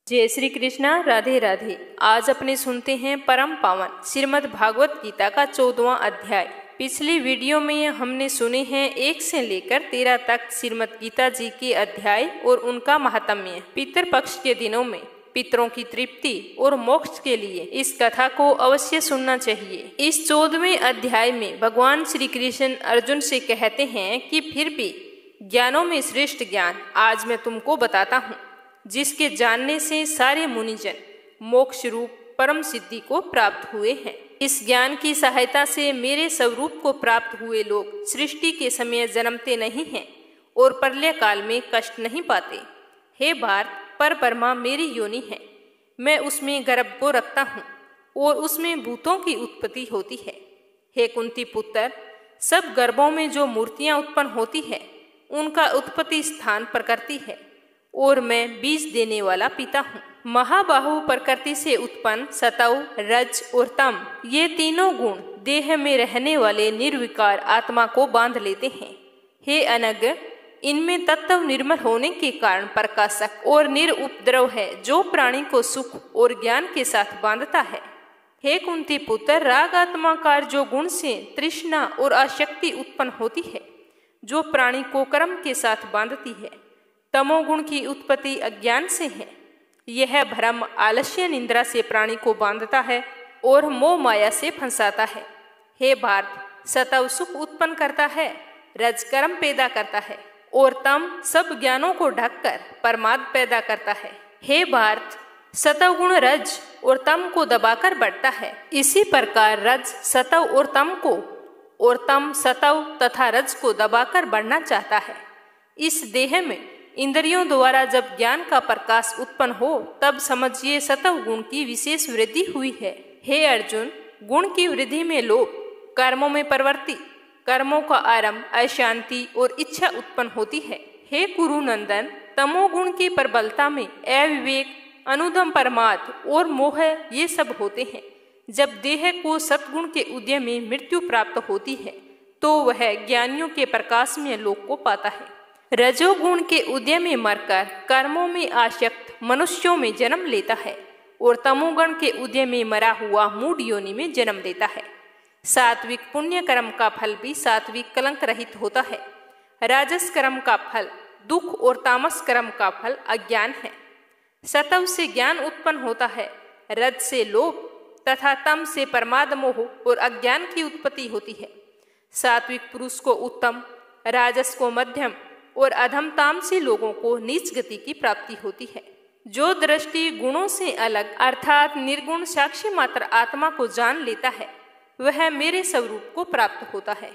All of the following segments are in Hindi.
जय श्री कृष्णा। राधे राधे। आज अपने सुनते हैं परम पावन श्रीमद् भागवत गीता का 14वां अध्याय। पिछली वीडियो में हमने सुने हैं 1 से लेकर 13 तक श्रीमद् गीता जी के अध्याय और उनका महात्म्य। पितृपक्ष के दिनों में पितरों की तृप्ति और मोक्ष के लिए इस कथा को अवश्य सुनना चाहिए। इस 14वें अध्याय में भगवान श्री कृष्ण अर्जुन से कहते हैं कि फिर भी ज्ञानों में श्रेष्ठ ज्ञान आज मैं तुमको बताता हूँ, जिसके जानने से सारे मुनिजन मोक्ष रूप परम सिद्धि को प्राप्त हुए हैं। इस ज्ञान की सहायता से मेरे स्वरूप को प्राप्त हुए लोग सृष्टि के समय जन्मते नहीं हैं और प्रलय काल में कष्ट नहीं पाते। हे भारत, पर ब्रह्मा मेरी योनि है, मैं उसमें गर्भ को रखता हूँ और उसमें भूतों की उत्पत्ति होती है। हे कुंती पुत्र, सब गर्भों में जो मूर्तियाँ उत्पन्न होती है उनका उत्पत्ति स्थान प्रकृति है और मैं बीज देने वाला पिता हूँ। महाबाहु प्रकृति से उत्पन्न सतव, रज और तम, ये तीनों गुण देह में रहने वाले निर्विकार आत्मा को बांध लेते हैं। हे अनग, इनमें तत्व निर्मल होने के कारण प्रकाशक और निरुपद्रव है, जो प्राणी को सुख और ज्ञान के साथ बांधता है। हे कुंती पुत्र, राग आत्माकार जो गुण से तृष्णा और आसक्ति उत्पन्न होती है, जो प्राणी को कर्म के साथ बांधती है। तमोगुण की उत्पत्ति अज्ञान से है, यह भ्रम आलस्य निंद्रा से प्राणी को बांधता है और मोह माया से फंसाता है। हे भारत, सतव सुख उत्पन्न करता है, रज कर्म पैदा करता है और तम सब ज्ञानों को ढककर परमार्थ पैदा करता है। हे भारत, सतव गुण रज और तम को दबाकर बढ़ता है, इसी प्रकार रज सतव और तम को और तम सतव तथा रज को दबाकर बढ़ना चाहता है। इस देह में इंद्रियों द्वारा जब ज्ञान का प्रकाश उत्पन्न हो, तब समझिए सतव गुण की विशेष वृद्धि हुई है। हे अर्जुन, गुण की वृद्धि में लोभ, कर्मों में प्रवृत्ति, कर्मों का आरंभ, अशांति और इच्छा उत्पन्न होती है। हे कुरुनंदन, तमोगुण की प्रबलता में अविवेक, अनुदम, प्रमाद और मोह ये सब होते हैं। जब देह को सतगुण के उदय में मृत्यु प्राप्त होती है, तो वह ज्ञानियों के प्रकाश में लोक को पाता है। रजोगुण के उदय में मरकर कर्मों में आसक्त मनुष्यों में जन्म लेता है और तमोगुण के उदय में मरा हुआ मूढ़ योनि में जन्म लेता है। सात्विक पुण्य कर्म का फल भी सात्विक कलंक रहित होता है। राजस कर्म का फल दुख और तामस कर्म का फल अज्ञान है। सतव से ज्ञान उत्पन्न होता है, रज से लोभ तथा तम से प्रमाद, मोह और अज्ञान की उत्पत्ति होती है। सात्विक पुरुष को उत्तम, राजस को मध्यम और अधम तामसी लोगों को नीच गति की प्राप्ति होती है। जो दृष्टि गुणों से अलग अर्थात निर्गुण साक्षी मात्र आत्मा को जान लेता है, वह मेरे स्वरूप को प्राप्त होता है।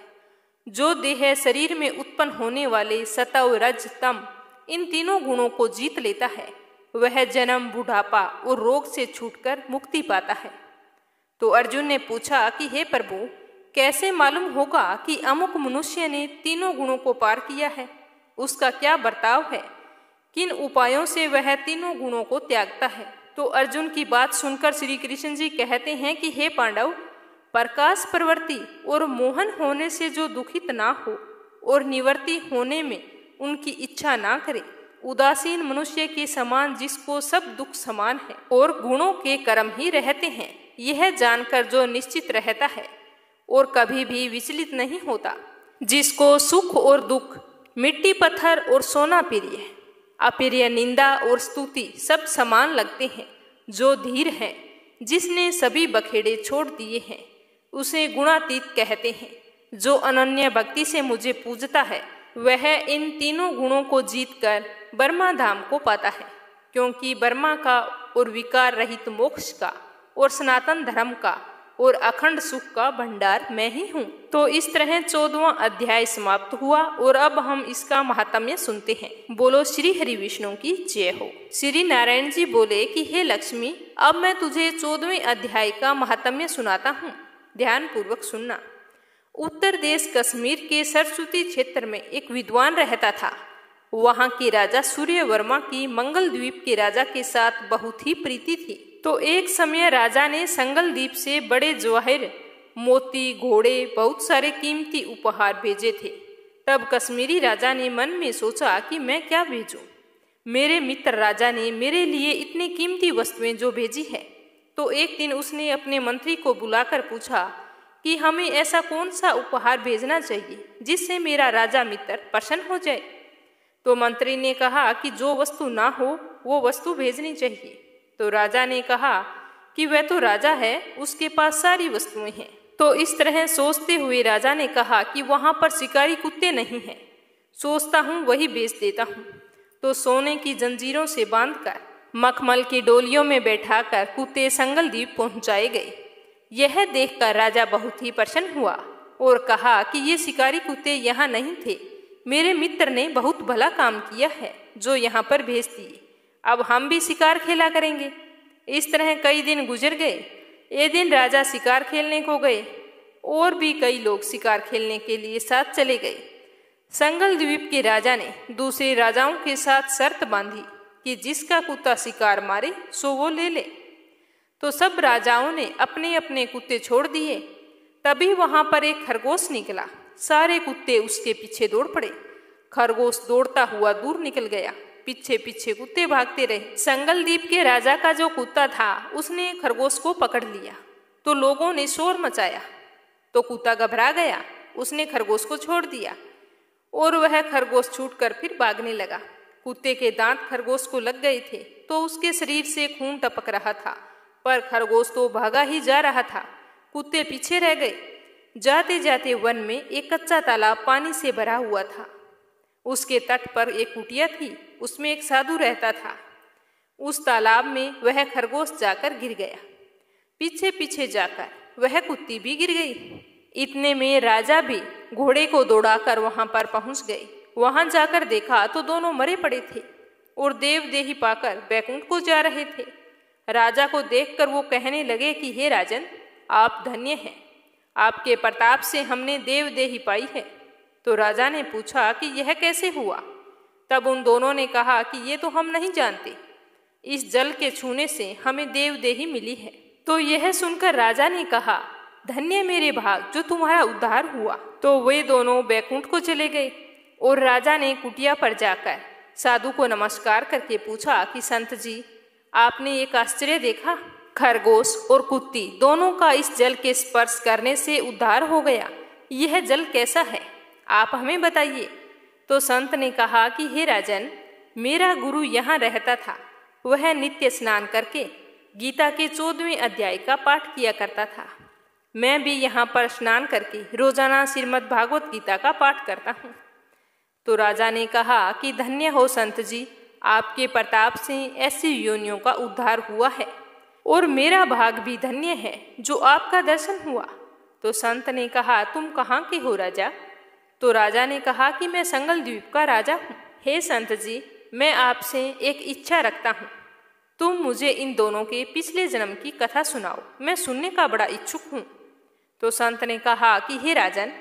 जो देह शरीर में उत्पन्न होने वाले सतव, रज, तम, इन तीनों गुणों को जीत लेता है, वह जन्म, बुढ़ापा और रोग से छूटकर मुक्ति पाता है। तो अर्जुन ने पूछा कि हे प्रभु, कैसे मालूम होगा कि अमुक मनुष्य ने तीनों गुणों को पार किया है? उसका क्या बर्ताव है? किन उपायों से वह तीनों गुणों को त्यागता है? तो अर्जुन की बात सुनकर श्री कृष्ण जी कहते हैं कि हे पांडव, प्रकाश, प्रवृत्ति और मोहन होने से जो दुखित ना हो और निवृत्ति होने में उनकी इच्छा ना करे, उदासीन मनुष्य के समान जिसको सब दुख समान है और गुणों के कर्म ही रहते हैं, यह जानकर जो निश्चित रहता है और कभी भी विचलित नहीं होता, जिसको सुख और दुख, मिट्टी, पत्थर और सोना प्रिय, अप्रिय, निंदा और स्तुति सब समान लगते हैं, जो धीर है, जिसने सभी बखेड़े छोड़ दिए हैं, उसे गुणातीत कहते हैं। जो अनन्य भक्ति से मुझे पूजता है, वह इन तीनों गुणों को जीतकर ब्रह्मा धाम को पाता है, क्योंकि ब्रह्मा का और विकार रहित मोक्ष का और सनातन धर्म का और अखंड सुख का भंडार मैं ही हूँ। तो इस तरह 14वां अध्याय समाप्त हुआ और अब हम इसका महात्म्य सुनते हैं। बोलो श्री हरि विष्णु की जय हो। श्री नारायण जी बोले कि हे लक्ष्मी, अब मैं तुझे 14वें अध्याय का महात्म्य सुनाता हूँ, ध्यान पूर्वक सुनना। उत्तर देश कश्मीर के सरस्वती क्षेत्र में एक विद्वान रहता था। वहाँ के राजा सूर्यवर्मा की मंगल द्वीप के राजा के साथ बहुत ही प्रीति थी। तो एक समय राजा ने संगल द्वीप से बड़े जवाहिर, मोती, घोड़े, बहुत सारे कीमती उपहार भेजे थे। तब कश्मीरी राजा ने मन में सोचा कि मैं क्या भेजूं? मेरे मित्र राजा ने मेरे लिए इतनी कीमती वस्तुएं जो भेजी है। तो एक दिन उसने अपने मंत्री को बुलाकर पूछा कि हमें ऐसा कौन सा उपहार भेजना चाहिए जिससे मेरा राजा मित्र प्रसन्न हो जाए। तो मंत्री ने कहा कि जो वस्तु ना हो वो वस्तु भेजनी चाहिए। तो राजा ने कहा कि वह तो राजा है, उसके पास सारी वस्तुएं हैं। तो इस तरह सोचते हुए राजा ने कहा कि वहां पर शिकारी कुत्ते नहीं हैं, सोचता हूँ वही बेच देता हूँ। तो सोने की जंजीरों से बांधकर मखमल की डोलियों में बैठाकर कुत्ते संगल द्वीप पहुंचाए गए। यह देखकर राजा बहुत ही प्रसन्न हुआ और कहा कि ये शिकारी कुत्ते यहाँ नहीं थे, मेरे मित्र ने बहुत भला काम किया है जो यहाँ पर भेज दिए। अब हम भी शिकार खेला करेंगे। इस तरह कई दिन गुजर गए। एक दिन राजा शिकार खेलने को गए और भी कई लोग शिकार खेलने के लिए साथ चले गए। संगल द्वीप के राजा ने दूसरे राजाओं के साथ शर्त बांधी कि जिसका कुत्ता शिकार मारे सो वो ले ले। तो सब राजाओं ने अपने अपने कुत्ते छोड़ दिए। तभी वहां पर एक खरगोश निकला। सारे कुत्ते उसके पीछे दौड़ पड़े। खरगोश दौड़ता हुआ दूर निकल गया, पीछे पीछे कुत्ते भागते रहे। संगल द्वीप के राजा का जो कुत्ता था उसने खरगोश को पकड़ लिया। तो लोगों ने शोर मचाया। तो कुत्ता घबरा गया, उसने खरगोश को छोड़ दिया और वह खरगोश छूटकर फिर भागने लगा। कुत्ते के दांत खरगोश को लग गए थे तो उसके शरीर से खून टपक रहा था, पर खरगोश तो भागा ही जा रहा था। कुत्ते पीछे रह गए। जाते जाते वन में एक कच्चा तालाब पानी से भरा हुआ था। उसके तट पर एक कुटिया थी, उसमें एक साधु रहता था। उस तालाब में वह खरगोश जाकर गिर गया। पीछे पीछे जाकर वह कुत्ती भी गिर गई। इतने में राजा भी घोड़े को दौड़ाकर वहां पर पहुंच गए। वहां जाकर देखा तो दोनों मरे पड़े थे और देवदेही पाकर बैकुंठ को जा रहे थे। राजा को देखकर वो कहने लगे कि हे राजन, आप धन्य हैं, आपके प्रताप से हमने देवदेही पाई है। तो राजा ने पूछा कि यह कैसे हुआ। तब उन दोनों ने कहा कि ये तो हम नहीं जानते, इस जल के छूने से हमें देवदेही मिली है। तो यह सुनकर राजा ने कहा, धन्य मेरे भाग जो तुम्हारा उद्धार हुआ। तो वे दोनों बैकुंठ को चले गए और राजा ने कुटिया पर जाकर साधु को नमस्कार करके पूछा कि संत जी, आपने एक आश्चर्य देखा? खरगोश और कुत्ती दोनों का इस जल के स्पर्श करने से उद्धार हो गया। यह जल कैसा है, आप हमें बताइए। तो संत ने कहा कि हे राजन, मेरा गुरु यहाँ रहता था। वह नित्य स्नान करके गीता के 14वें अध्याय का पाठ किया करता था। मैं भी यहाँ पर स्नान करके रोजाना श्रीमद् भागवत गीता का पाठ करता हूँ। तो राजा ने कहा कि धन्य हो संत जी, आपके प्रताप से ऐसी योनियों का उद्धार हुआ है और मेरा भाग भी धन्य है जो आपका दर्शन हुआ। तो संत ने कहा, तुम कहाँ के हो राजा? तो राजा ने कहा कि मैं संगल द्वीप का राजा हूँ। हे संत जी, मैं आपसे एक इच्छा रखता हूँ, तुम मुझे इन दोनों के पिछले जन्म की कथा सुनाओ, मैं सुनने का बड़ा इच्छुक हूँ। तो संत ने कहा कि हे राजन,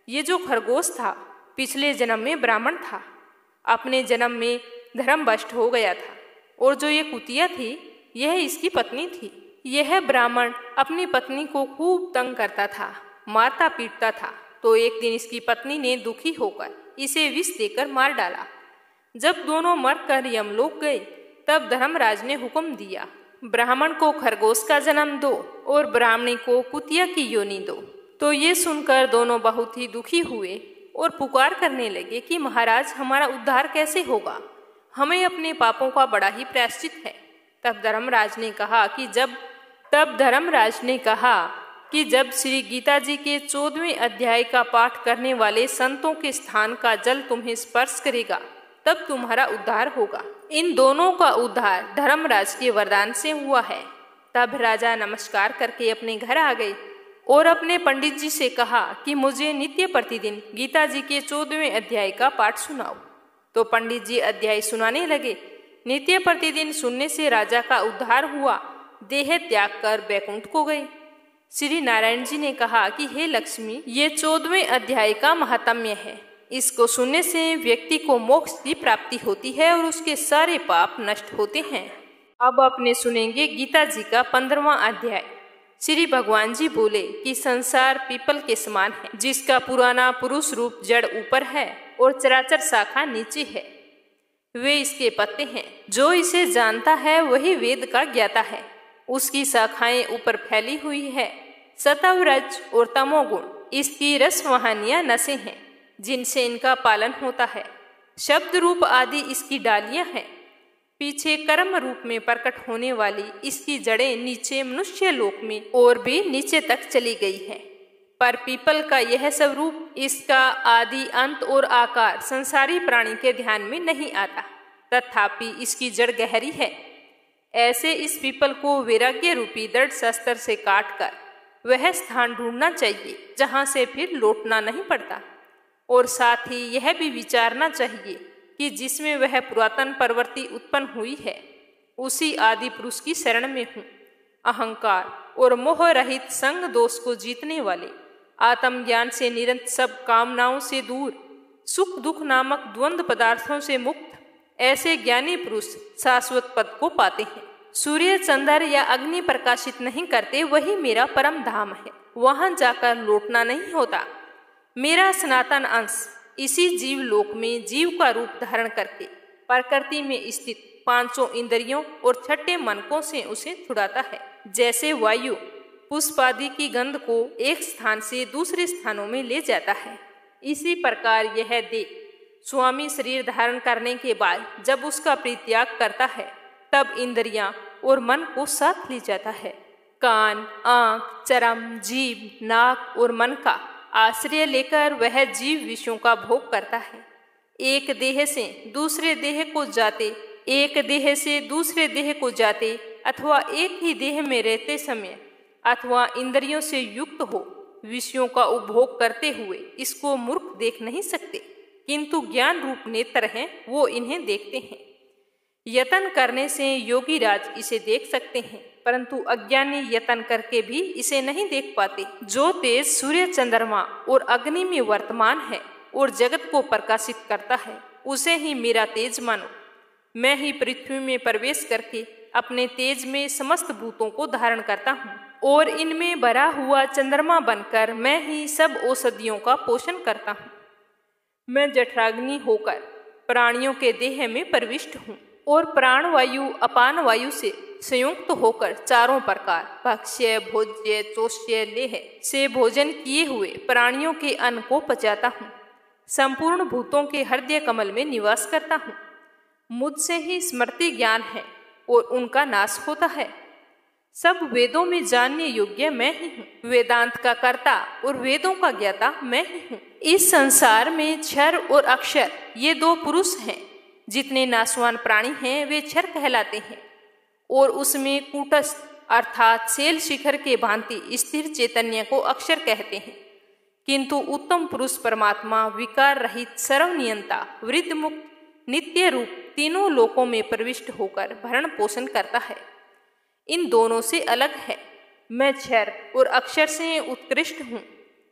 ये जो खरगोश था पिछले जन्म में ब्राह्मण था, अपने जन्म में धर्मभ्रष्ट हो गया था, और जो ये कुतिया थी यह इसकी पत्नी थी। यह ब्राह्मण अपनी पत्नी को खूब तंग करता था, मारता पीटता था। तो एक दिन इसकी पत्नी ने दुखी होकर इसे विष देकर मार डाला। जब दोनों मरकर यमलोक गए तब धर्मराज ने हुक्म दिया, ब्राह्मण को खरगोश का जन्म दो और ब्राह्मणी को कुतिया की योनि दो। तो ये सुनकर दोनों बहुत ही दुखी हुए और पुकार करने लगे कि महाराज, हमारा उद्धार कैसे होगा, हमें अपने पापों का बड़ा ही प्रायश्चित है। तब धर्मराज ने कहा कि जब श्री गीता जी के 14वें अध्याय का पाठ करने वाले संतों के स्थान का जल तुम्हें स्पर्श करेगा तब तुम्हारा उद्धार होगा। इन दोनों का उद्धार धर्मराज के वरदान से हुआ है। तब राजा नमस्कार करके अपने घर आ गए और अपने पंडित जी से कहा कि मुझे नित्य प्रतिदिन गीता जी के 14वें अध्याय का पाठ सुनाओ। तो पंडित जी अध्याय सुनाने लगे। नित्य प्रतिदिन सुनने से राजा का उद्धार हुआ। देह त्याग कर बैकुंठ को गए। श्री नारायण जी ने कहा कि हे लक्ष्मी, ये 14वें अध्याय का महात्म्य है। इसको सुनने से व्यक्ति को मोक्ष की प्राप्ति होती है और उसके सारे पाप नष्ट होते हैं। अब अपने सुनेंगे गीता जी का 15वां अध्याय। श्री भगवान जी बोले कि संसार पीपल के समान है, जिसका पुराना पुरुष रूप जड़ ऊपर है और चराचर शाखा नीचे है। वे इसके पत्ते हैं। जो इसे जानता है वही वेद का ज्ञाता है। उसकी शाखाएं ऊपर फैली हुई है। सत्वरज और तमोगुण इसकी रसवाहनियां नसें हैं जिनसे इनका पालन होता है। शब्द रूप आदि इसकी डालियां हैं। पीछे कर्म रूप में प्रकट होने वाली इसकी जड़ें नीचे मनुष्य लोक में और भी नीचे तक चली गई है। पर पीपल का यह सब रूप, इसका आदि अंत और आकार संसारी प्राणी के ध्यान में नहीं आता, तथापि इसकी जड़ गहरी है। ऐसे इस पीपल को वैराग्य रूपी दृढ़ शस्त्र से काटकर वह स्थान ढूंढना चाहिए जहां से फिर लौटना नहीं पड़ता। और साथ ही यह भी विचारना चाहिए कि जिसमें वह पुरातन प्रवृत्ति उत्पन्न हुई है उसी आदि पुरुष की शरण में हूँ। अहंकार और मोह रहित संग दोष को जीतने वाले, आत्मज्ञान से निरंतर सब कामनाओं से दूर, सुख दुख नामक द्वंद्व पदार्थों से मुक्त, ऐसे ज्ञानी पुरुष शाश्वत पद को पाते हैं। सूर्य चंद्र या अग्नि प्रकाशित नहीं करते, वही मेरा परम धाम है। वहां जाकर लौटना नहीं होता। मेरा सनातन अंश इसी जीव लोक में जीव का रूप धारण करके प्रकृति में स्थित पांचों इंद्रियों और छठे मनकों से उसे छुड़ाता है। जैसे वायु पुष्प आदि की गंध को एक स्थान से दूसरे स्थानों में ले जाता है, इसी प्रकार यह देह स्वामी शरीर धारण करने के बाद जब उसका परित्याग करता है तब इंद्रियां और मन को साथ ले जाता है। कान, आंख, चर्म, जीभ, नाक और मन का आश्रय लेकर वह जीव विषयों का भोग करता है। एक देह से दूसरे देह को जाते, एक देह से दूसरे देह को जाते अथवा एक ही देह में रहते समय अथवा इंद्रियों से युक्त हो विषयों का उपभोग करते हुए इसको मूर्ख देख नहीं सकते, किंतु ज्ञान रूप नेत्र हैं, वो इन्हें देखते हैं। यतन करने से योगी राज इसे देख सकते हैं, परंतु अज्ञानी यतन करके भी इसे नहीं देख पाते। जो तेज सूर्य चंद्रमा और अग्नि में वर्तमान है और जगत को प्रकाशित करता है उसे ही मेरा तेज मानो। मैं ही पृथ्वी में प्रवेश करके अपने तेज में समस्त भूतों को धारण करता हूँ और इनमें भरा हुआ चंद्रमा बनकर मैं ही सब औषधियों का पोषण करता हूँ। मैं जठराग्नि होकर प्राणियों के देह में प्रविष्ट हूँ और प्राणवायु अपान वायु से संयुक्त होकर चारों प्रकार भक्ष्य, भोज्य, चोष्य, लेह से भोजन किए हुए प्राणियों के अन्न को पचाता हूँ। संपूर्ण भूतों के हृदय कमल में निवास करता हूँ। मुझसे ही स्मृति ज्ञान है और उनका नाश होता है। सब वेदों में जानने योग्य मैं ही हूँ। वेदांत का कर्ता और वेदों का ज्ञाता मैं ही हूँ। इस संसार में क्षर और अक्षर ये दो पुरुष हैं। जितने नाशवान प्राणी हैं वे क्षर कहलाते हैं और उसमें कूटस्थ अर्थात शैल शिखर के भांति स्थिर चैतन्य को अक्षर कहते हैं। किंतु उत्तम पुरुष परमात्मा विकार रहित सर्वनियंता वृद्ध मुक्त नित्य रूप तीनों लोकों में प्रविष्ट होकर भरण पोषण करता है। इन दोनों से अलग है। मैं क्षर और अक्षर से उत्कृष्ट हूँ।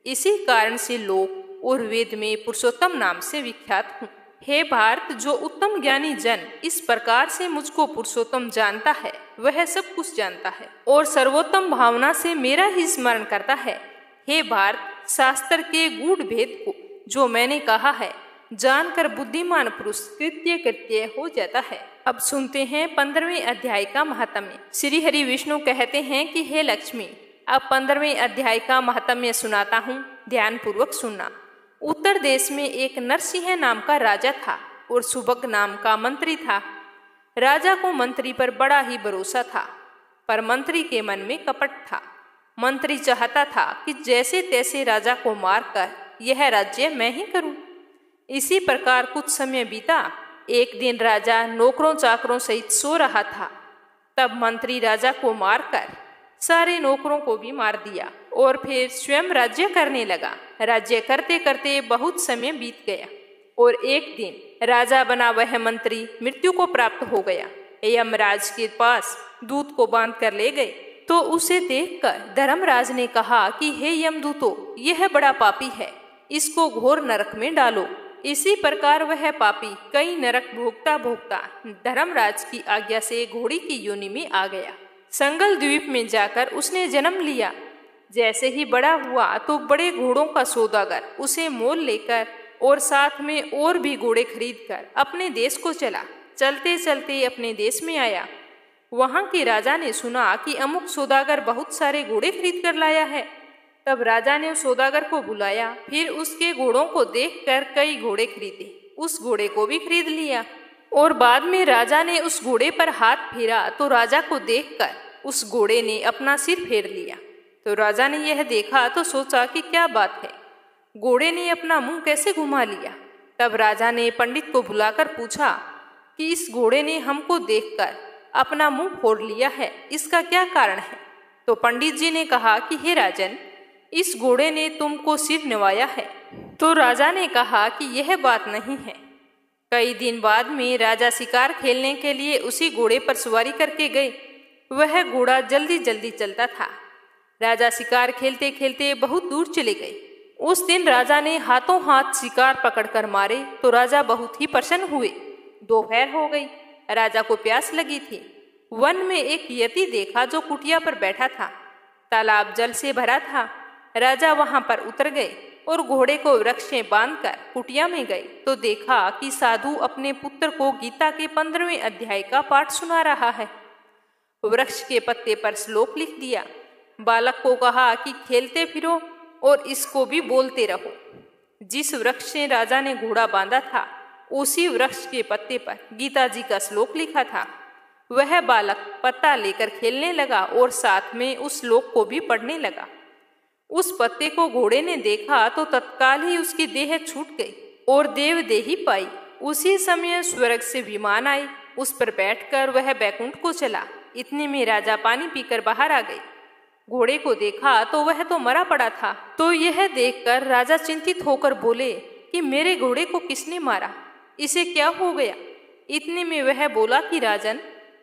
इसी कारण से लोक और वेद में पुरुषोत्तम नाम से विख्यात हूँ। हे भारत, जो उत्तम ज्ञानी जन इस प्रकार से मुझको पुरुषोत्तम जानता है वह सब कुछ जानता है और सर्वोत्तम भावना से मेरा ही स्मरण करता है। हे भारत, शास्त्र के गूढ़ भेद को जो मैंने कहा है जानकर बुद्धिमान पुरुष कृत्य कृत्य हो जाता है। अब सुनते हैं 15वें अध्याय का महात्म्य। श्री हरि विष्णु कहते हैं कि हे लक्ष्मी, अब 15वें अध्याय का महात्म्य सुनाता हूँ, ध्यान पूर्वक सुनना। उत्तर देश में एक नरसिंह नाम का राजा था और सुभग नाम का मंत्री था। राजा को मंत्री पर बड़ा ही भरोसा था, पर मंत्री के मन में कपट था। मंत्री चाहता था कि जैसे तैसे राजा को मारकर यह राज्य मैं ही करूं। इसी प्रकार कुछ समय बीता। एक दिन राजा नौकरों चाकरों सहित सो रहा था। तब मंत्री राजा को मारकर सारे नौकरों को भी मार दिया और फिर स्वयं राज्य करने लगा। राज्य करते करते बहुत समय बीत गया और एक दिन राजा बना वह मंत्री मृत्यु को प्राप्त हो गया। यमराज के पास दूत को बांध कर ले गए तो उसे देखकर धर्मराज ने कहा कि हे यमदूतों, यह बड़ा पापी है, इसको घोर नरक में डालो। इसी प्रकार वह पापी कई नरक भोगता भोगता धर्मराज की आज्ञा से घोड़ी की योनि में आ गया। संगल द्वीप में जाकर उसने जन्म लिया। जैसे ही बड़ा हुआ तो बड़े घोड़ों का सौदागर उसे मोल लेकर और साथ में और भी घोड़े खरीदकर अपने देश को चला। चलते चलते अपने देश में आया। वहाँ के राजा ने सुना कि अमुक सौदागर बहुत सारे घोड़े खरीद कर लाया है। तब राजा ने उस सौदागर को बुलाया, फिर उसके घोड़ों को देखकर कई घोड़े खरीदे, उस घोड़े को भी खरीद लिया। और बाद में राजा ने उस घोड़े पर हाथ फेरा तो राजा को देखकर उस घोड़े ने अपना सिर फेर लिया। तो राजा ने यह देखा तो सोचा कि क्या बात है, घोड़े ने अपना मुंह कैसे घुमा लिया। तब राजा ने पंडित को बुलाकर पूछा कि इस घोड़े ने हमको देखकर अपना मुंह फोड़ लिया है, इसका क्या कारण है। तो पंडित जी ने कहा कि हे राजन, इस घोड़े ने तुमको सिर निवाया है। तो राजा ने कहा कि यह बात नहीं है। कई दिन बाद में राजा शिकार खेलने के लिए उसी घोड़े पर सवारी करके गए। वह घोड़ा जल्दी जल्दी चलता था। राजा शिकार खेलते खेलते बहुत दूर चले गए। उस दिन राजा ने हाथों हाथ शिकार पकड़कर मारे तो राजा बहुत ही प्रसन्न हुए। दोपहर हो गई, राजा को प्यास लगी थी। वन में एक यति देखा जो कुटिया पर बैठा था। तालाब जल से भरा था। राजा वहां पर उतर गए और घोड़े को वृक्ष में बांधकर कुटिया में गए तो देखा कि साधु अपने पुत्र को गीता के 15वें अध्याय का पाठ सुना रहा है। वृक्ष के पत्ते पर श्लोक लिख दिया। बालक को कहा कि खेलते फिरो और इसको भी बोलते रहो। जिस वृक्ष से राजा ने घोड़ा बांधा था उसी वृक्ष के पत्ते पर गीता जी का श्लोक लिखा था। वह बालक पत्ता लेकर खेलने लगा और साथ में उस श्लोक को भी पढ़ने लगा। उस पत्ते को घोड़े ने देखा तो तत्काल ही उसकी देह छूट गई और देवदेही पाई। उसी समय स्वर्ग से विमान आए, उस पर बैठकर वह बैकुंठ को चला। इतने में राजा पानी पीकर बाहर आ गए। घोड़े को देखा तो वह तो मरा पड़ा था। तो यह देखकर राजा चिंतित होकर बोले कि मेरे घोड़े को किसने मारा, इसे क्या हो गया। इतने में वह बोला कि राजन,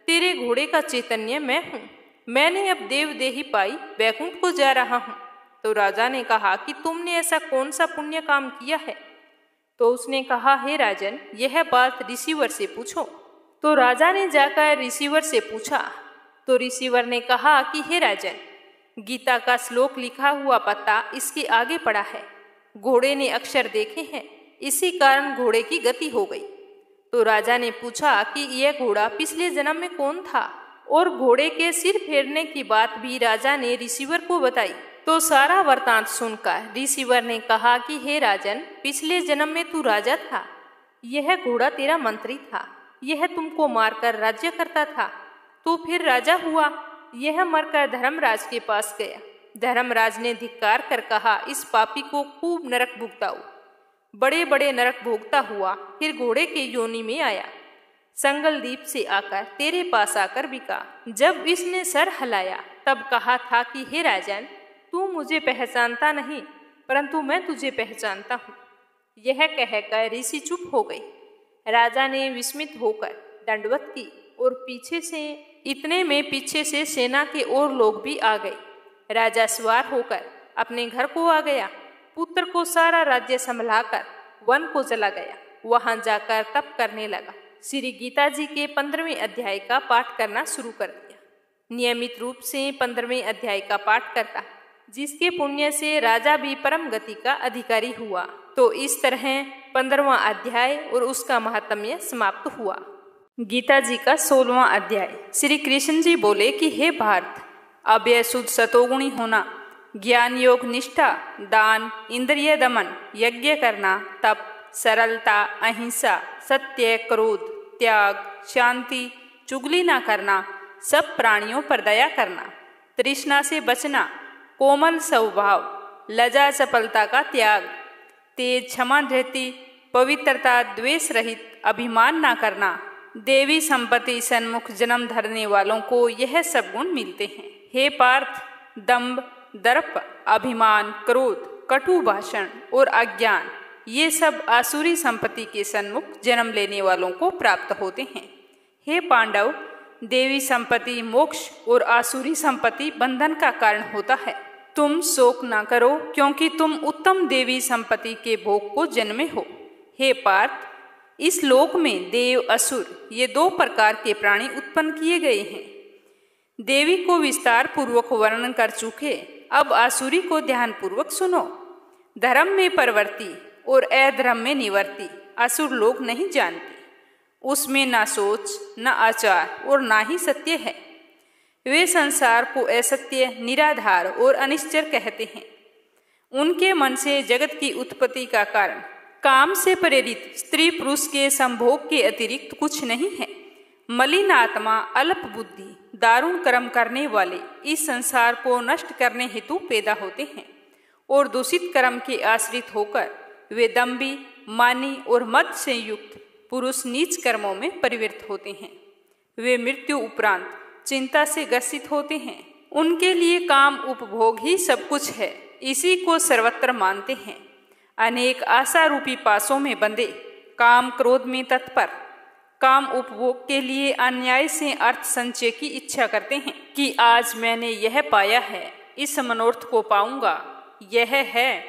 तेरे घोड़े का चैतन्य मैं हूँ, मैंने अब देवदेही पाई, बैकुंठ को जा रहा हूँ। तो राजा ने कहा कि तुमने ऐसा कौन सा पुण्य काम किया है। तो उसने कहा, हे राजन, यह बात ऋषिवर से पूछो। तो राजा ने जाकर ऋषिवर से पूछा। तो ऋषिवर ने कहा कि हे राजन, गीता का श्लोक लिखा हुआ पत्ता इसके आगे पड़ा है। घोड़े ने अक्षर देखे हैं, इसी कारण घोड़े की गति हो गई। तो राजा ने पूछा कि यह घोड़ा पिछले जन्म में कौन था। और घोड़े के सिर फेरने की बात भी राजा ने ऋषिवर को बताई। तो सारा वृतांत सुनकर ऋषिवर ने कहा कि हे राजन, पिछले जन्म में तू राजा था, यह घोड़ा तेरा मंत्री था, यह तुमको मारकर राज्य करता था। तू फिर राजा हुआ, यह मरकर धर्मराज के पास गया। धर्मराज ने धिक्कार कर कहा, इस पापी को खूब नरक भुगताओ। बड़े बड़े नरक भोगता हुआ फिर घोड़े के योनि में आया। संगलदीप से आकर तेरे पास आकर बिका। जब इसने सर हिलाया तब कहा था कि हे राजन, तू मुझे पहचानता नहीं, परंतु मैं तुझे पहचानता हूँ। यह कहकर ऋषि चुप हो गई। राजा ने विस्मित होकर दंडवत की और इतने में पीछे से सेना के और लोग भी आ गए। राजा सवार होकर अपने घर को आ गया। पुत्र को सारा राज्य संभलाकर वन को चला गया। वहां जाकर तप करने लगा। श्री गीता जी के 15वें अध्याय का पाठ करना शुरू कर दिया। नियमित रूप से 15वें अध्याय का पाठ करता, जिसके पुण्य से राजा भी परम गति का अधिकारी हुआ। तो इस तरह 15वां अध्याय और उसका महात्म्य समाप्त हुआ। गीता जी का 16वां अध्याय। श्री कृष्ण जी बोले कि हे भारत, अव्यय शुद्ध सतोगुणी होना, ज्ञान योग निष्ठा, दान, इंद्रिय दमन, यज्ञ करना, तप, सरलता, अहिंसा, सत्य, क्रोध, त्याग, शांति, चुगली ना करना, सब प्राणियों पर दया करना, तृष्णा से बचना, कोमल स्वभाव, लज्जा चपलता का त्याग, तेज क्षमा धृति, पवित्रता, द्वेष रहित, अभिमान ना करना, देवी संपत्ति सन्मुख जन्म धरने वालों को यह सब गुण मिलते हैं। हे पार्थ, दंभ, दर्प, अभिमान, क्रोध, कटु भाषण और अज्ञान, ये सब आसुरी संपत्ति के सन्मुख जन्म लेने वालों को प्राप्त होते हैं। हे पांडव, देवी संपत्ति मोक्ष और आसुरी संपत्ति बंधन का कारण होता है। तुम शोक न करो, क्योंकि तुम उत्तम देवी संपत्ति के भोग को जन्मे हो। हे पार्थ, इस लोक में देव असुर ये 2 प्रकार के प्राणी उत्पन्न किए गए हैं। देवी को विस्तार पूर्वक वर्णन कर चुके, अब आसुरी को ध्यान पूर्वक सुनो। धर्म में परवर्ती और अधर्म में निवर्ती असुर लोग नहीं जानते। उसमें ना सोच, न आचार और ना ही सत्य है। वे संसार को असत्य, निराधार और अनिश्चर कहते हैं। उनके मन से जगत की उत्पत्ति का कारण काम से प्रेरित स्त्री पुरुष के संभोग के अतिरिक्त कुछ नहीं है। मलिन आत्मा, अल्प बुद्धि, दारुण कर्म करने वाले इस संसार को नष्ट करने हेतु पैदा होते हैं और दूषित कर्म के आश्रित होकर वे दम्भी, मानी और मद से युक्त पुरुष नीच कर्मों में परिवर्तित होते हैं। वे मृत्यु उपरांत चिंता से ग्रसित होते हैं। उनके लिए काम उपभोग ही सब कुछ है, इसी को सर्वत्र मानते हैं। अनेक आशा रूपी पासों में बंधे, काम क्रोध में तत्पर, काम उपभोग के लिए अन्याय से अर्थ संचय की इच्छा करते हैं कि आज मैंने यह पाया है, इस मनोर्थ को पाऊंगा, यह है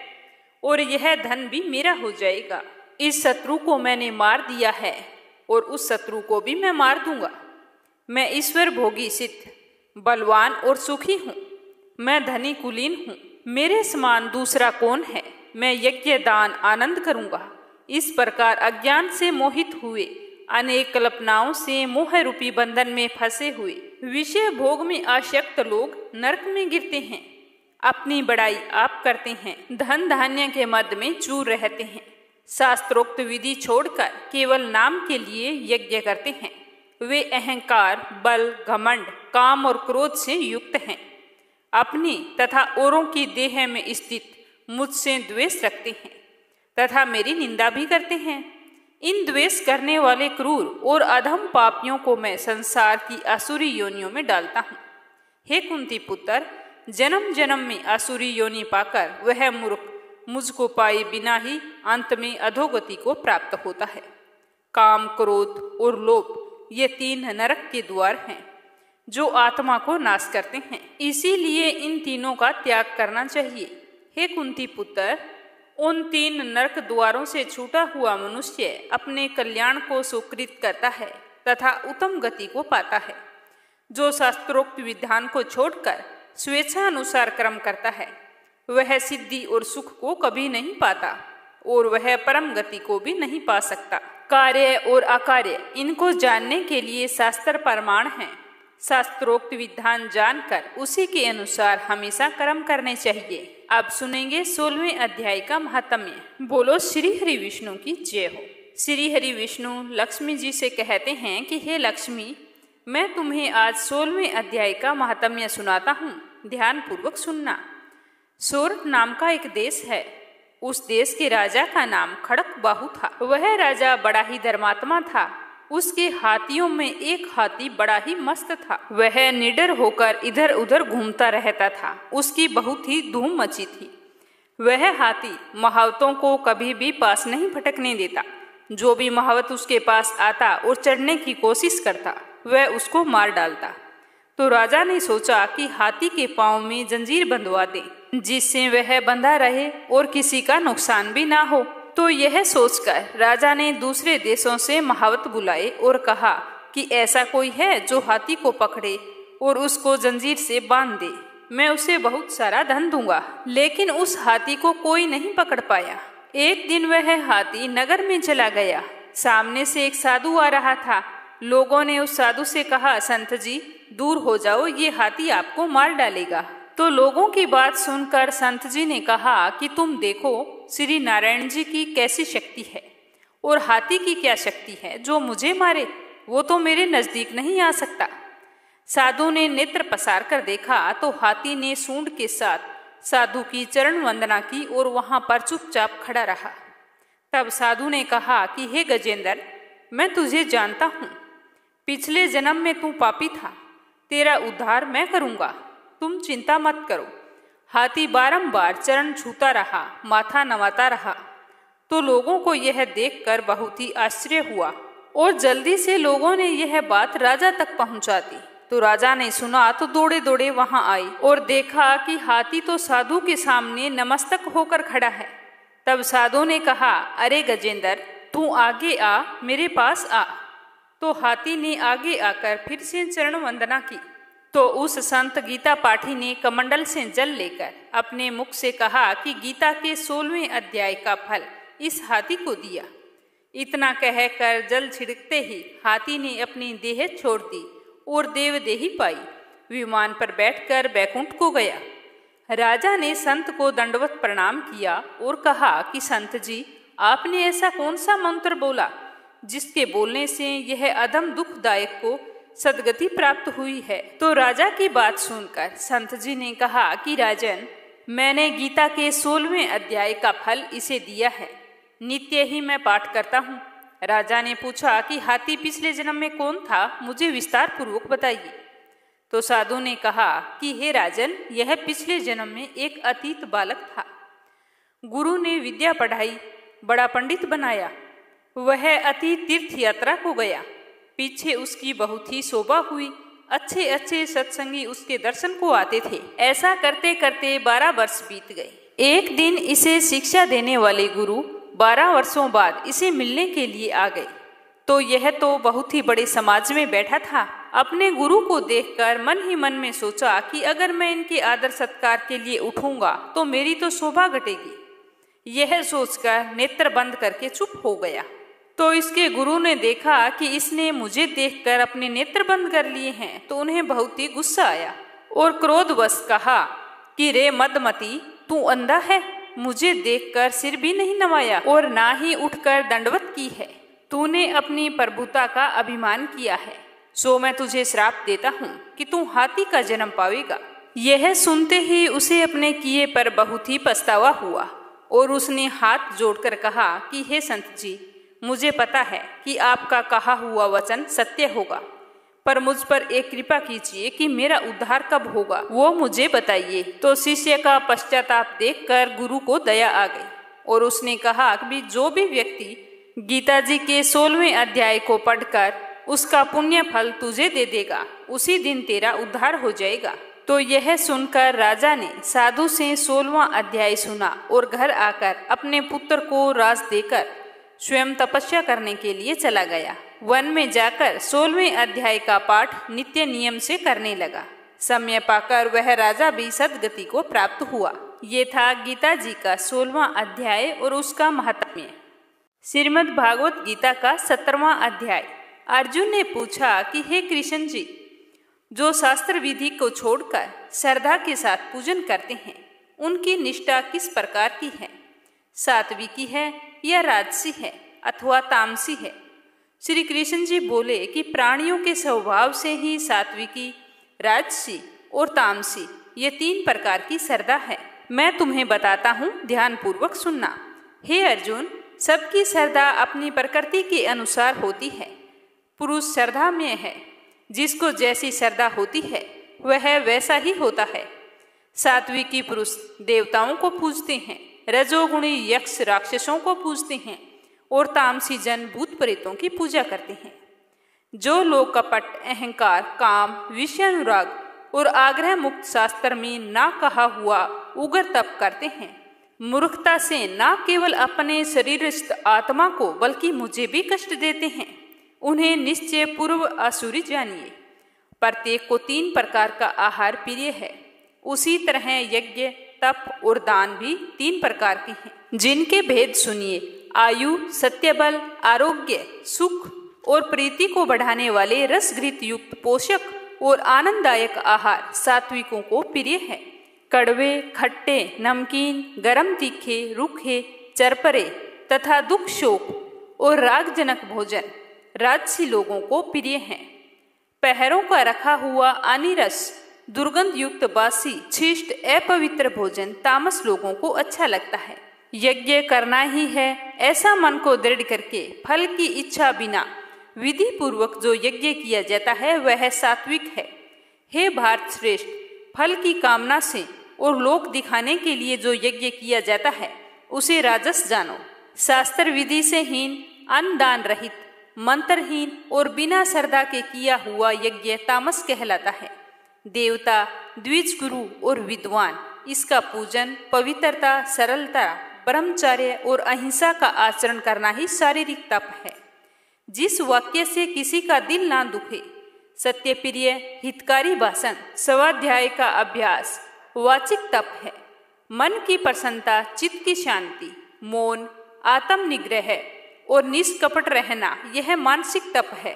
और यह धन भी मेरा हो जाएगा। इस शत्रु को मैंने मार दिया है और उस शत्रु को भी मैं मार दूंगा। मैं ईश्वर भोगी सिद्ध, बलवान और सुखी हूँ। मैं धनी कुलीन हूँ, मेरे समान दूसरा कौन है। मैं यज्ञ दान आनंद करूँगा। इस प्रकार अज्ञान से मोहित हुए, अनेक कल्पनाओं से मोह रूपी बंधन में फंसे हुए विषय भोग में आसक्त लोग नरक में गिरते हैं। अपनी बड़ाई आप करते हैं, धन धान्य के मद में चूर रहते हैं। शास्त्रोक्त विधि छोड़कर केवल नाम के लिए यज्ञ करते हैं। वे अहंकार, बल, घमंड, काम और क्रोध से युक्त हैं। अपनी तथा औरों की देह में स्थित मुझसे द्वेष रखते हैं तथा मेरी निंदा भी करते हैं। इन द्वेष करने वाले क्रूर और अधम पापियों को मैं संसार की आसुरी योनियों में डालता हूँ। हे कुंती पुत्र, जन्म जन्म में आसुरी योनि पाकर वह मूर्ख मुझको पाए बिना ही अंत में अधोगति को प्राप्त होता है। काम, क्रोध और लोभ ये तीन नरक के द्वार हैं जो आत्मा को नाश करते हैं। इसीलिए इन तीनों का त्याग करना चाहिए। हे कुंती पुत्र, उन तीन नरक द्वारों से छूटा हुआ मनुष्य अपने कल्याण को सुकृत करता है तथा उत्तम गति को पाता है। जो शास्त्रोक्त विधान को छोड़कर स्वेच्छा अनुसार कर्म करता है वह सिद्धि और सुख को कभी नहीं पाता और वह परम गति को भी नहीं पा सकता। कार्य और अकार्य इनको जानने के लिए शास्त्र प्रमाण है। शास्त्रोक्त विधान जानकर उसी के अनुसार हमेशा कर्म करने चाहिए। अब सुनेंगे 16वें अध्याय का महात्म्य। बोलो श्री हरि विष्णु की जय हो। श्री हरि विष्णु लक्ष्मी जी से कहते हैं कि हे लक्ष्मी, मैं तुम्हें आज 16वें अध्याय का महात्म्य सुनाता हूँ, ध्यान पूर्वक सुनना। सोरठ नाम का एक देश है। उस देश के राजा का नाम खड़क बाहु था। वह राजा बड़ा ही धर्मात्मा था। उसके हाथियों में एक हाथी बड़ा ही मस्त था। वह निडर होकर इधर उधर घूमता रहता था। उसकी बहुत ही धूम मची थी। वह हाथी महावतों को कभी भी पास नहीं भटकने देता। जो भी महावत उसके पास आता और चढ़ने की कोशिश करता वह उसको मार डालता। तो राजा ने सोचा कि हाथी के पांव में जंजीर बंधवा दे, जिससे वह बंधा रहे और किसी का नुकसान भी ना हो। तो यह सोचकर राजा ने दूसरे देशों से महावत बुलाए और कहा कि ऐसा कोई है जो हाथी को पकड़े और उसको जंजीर से बांध दे, मैं उसे बहुत सारा धन दूंगा। लेकिन उस हाथी को कोई नहीं पकड़ पाया। एक दिन वह हाथी नगर में चला गया। सामने से एक साधु आ रहा था। लोगों ने उस साधु से कहा, संत जी दूर हो जाओ, ये हाथी आपको मार डालेगा। तो लोगों की बात सुनकर संत जी ने कहा कि तुम देखो श्री नारायण जी की कैसी शक्ति है और हाथी की क्या शक्ति है जो मुझे मारे, वो तो मेरे नजदीक नहीं आ सकता। साधु ने नेत्र पसार कर देखा तो हाथी ने सूंड के साथ साधु की चरण वंदना की और वहां पर चुपचाप खड़ा रहा। तब साधु ने कहा कि हे गजेंद्र, मैं तुझे जानता हूँ। पिछले जन्म में तू पापी था, तेरा उद्धार मैं करूँगा, तुम चिंता मत करो। हाथी बारंबार चरण छूता रहा, माथा नवाता रहा। तो लोगों को यह देखकर बहुत ही आश्चर्य हुआ और जल्दी से लोगों ने यह बात राजा तक पहुंचा दी। तो राजा ने सुना तो दौड़े दौड़े वहां आई और देखा कि हाथी तो साधु के सामने नमस्तक होकर खड़ा है। तब साधु ने कहा, अरे गजेंद्र, तू आगे आ, मेरे पास आ। तो हाथी ने आगे आकर फिर से चरण वंदना की। तो उस संत गीता पाठी ने कमंडल से जल लेकर अपने मुख से कहा कि गीता के 16वें अध्याय का फल इस हाथी को दिया। इतना कहकर जल छिड़कते ही हाथी ने अपनी देह छोड़ दी और देवदेही पाई। विमान पर बैठकर बैकुंठ को गया। राजा ने संत को दंडवत प्रणाम किया और कहा कि संत जी, आपने ऐसा कौन सा मंत्र बोला जिसके बोलने से यह अधम दुखदायक को सदगति प्राप्त हुई है? तो राजा की बात सुनकर संत जी ने कहा कि राजन, मैंने गीता के 16वें अध्याय का फल इसे दिया है। नित्य ही मैं पाठ करता हूँ। राजा ने पूछा कि हाथी पिछले जन्म में कौन था, मुझे विस्तार पूर्वक बताइए। तो साधु ने कहा कि हे राजन, यह पिछले जन्म में एक अतीत बालक था। गुरु ने विद्या पढ़ाई, बड़ा पंडित बनाया। वह अतीत तीर्थ यात्रा को गया। पीछे उसकी बहुत ही शोभा हुई। अच्छे अच्छे सत्संगी उसके दर्शन को आते थे। ऐसा करते करते 12 वर्ष बीत गए। एक दिन इसे शिक्षा देने वाले गुरु 12 वर्षों बाद इसे मिलने के लिए आ गए। तो यह तो बहुत ही बड़े समाज में बैठा था। अपने गुरु को देखकर मन ही मन में सोचा कि अगर मैं इनके आदर सत्कार के लिए उठूंगा तो मेरी तो शोभा घटेगी। यह सोचकर नेत्र बंद करके चुप हो गया। तो इसके गुरु ने देखा कि इसने मुझे देखकर अपने नेत्र बंद कर लिए हैं, तो उन्हें बहुत ही गुस्सा आया और क्रोधवश कहा कि रे मदमती, तू अंधा है? मुझे देखकर सिर भी नहीं नवाया और ना ही उठकर दंडवत की है। तूने अपनी प्रभुता का अभिमान किया है, सो मैं तुझे श्राप देता हूँ कि तू हाथी का जन्म पावेगा। यह सुनते ही उसे अपने किए पर बहुत ही पछतावा हुआ और उसने हाथ जोड़कर कहा कि हे संत जी, मुझे पता है कि आपका कहा हुआ वचन सत्य होगा, पर मुझ पर एक कृपा कीजिए कि मेरा उद्धार कब होगा, वो मुझे बताइए। तो शिष्य का पश्चाताप देखकर गुरु को दया आ गई और उसने कहा कि जो भी व्यक्ति गीता जी के 16वें अध्याय को पढ़कर उसका पुण्य फल तुझे दे देगा, उसी दिन तेरा उद्धार हो जाएगा। तो यह सुनकर राजा ने साधु से 16वां अध्याय सुना और घर आकर अपने पुत्र को राज देकर स्वयं तपस्या करने के लिए चला गया। वन में जाकर 16वें अध्याय का पाठ नित्य नियम से करने लगा। समय पाकर वह राजा भी सद्गति को प्राप्त हुआ। ये था गीता जी का 16वां अध्याय और उसका महात्म्य। श्रीमद् भागवत गीता का 17वां अध्याय। अर्जुन ने पूछा कि हे कृष्ण जी, जो शास्त्र विधि को छोड़कर श्रद्धा के साथ पूजन करते हैं, उनकी निष्ठा किस प्रकार की है? सात्विकी है या राजसी है अथवा तामसी है? श्री कृष्ण जी बोले कि प्राणियों के स्वभाव से ही सात्विकी, राजसी और तामसी ये 3 प्रकार की श्रद्धा है। मैं तुम्हें बताता हूँ, ध्यान पूर्वक सुनना। हे अर्जुन, सबकी श्रद्धा अपनी प्रकृति के अनुसार होती है। पुरुष श्रद्धा में है, जिसको जैसी श्रद्धा होती है वह वैसा ही होता है। सात्विकी पुरुष देवताओं को पूजते हैं, रजोगुणी यक्ष राक्षसों को पूजते हैं और तामसी जन भूत प्रेतों की पूजा करते हैं। जो लोग कपट, अहंकार, काम, विषयानुराग और आग्रह मुक्त शास्त्र में ना कहा हुआ उग्र तप करते हैं, मूर्खता से ना केवल अपने शरीरस्थ आत्मा को बल्कि मुझे भी कष्ट देते हैं, उन्हें निश्चय पूर्व असुरी जानिए। प्रत्येक को 3 प्रकार का आहार प्रिय है। उसी तरह यज्ञ, तप और दान भी 3 प्रकार के हैं, जिनके भेद सुनिए। आयु, सत्यबल, आरोग्य, सुख और प्रीति को बढ़ाने वाले रसघृत युक्त पोषक और आनंददायक आहार सात्विकों को प्रिय है। कड़वे, खट्टे, नमकीन, गरम, तीखे, रूखे, चरपरे तथा दुख, शोक और रागजनक भोजन राजसी लोगों को प्रिय हैं। पहरों का रखा हुआ अनिरस, दुर्गंध युक्त बासी, छिष्ट, अपवित्र भोजन तामस लोगों को अच्छा लगता है। यज्ञ करना ही है ऐसा मन को दृढ़ करके फल की इच्छा बिना विधि पूर्वक जो यज्ञ किया जाता है वह सात्विक है। हे भारत श्रेष्ठ, फल की कामना से और लोक दिखाने के लिए जो यज्ञ किया जाता है उसे राजस जानो। शास्त्र विधि से हीन, अन्न दान रहित, मंत्रहीन और बिना श्रद्धा के किया हुआ यज्ञ तामस कहलाता है। देवता, द्विज गुरु और विद्वान इसका पूजन, पवित्रता, सरलता, ब्रह्मचर्य और अहिंसा का आचरण करना ही शारीरिक तप है। जिस वाक्य से किसी का दिल ना दुखे, सत्यप्रिय, हितकारी भाषण, स्वाध्याय का अभ्यास वाचिक तप है। मन की प्रसन्नता, चित्त की शांति, मौन, आत्म निग्रह और निष्कपट रहना, यह मानसिक तप है।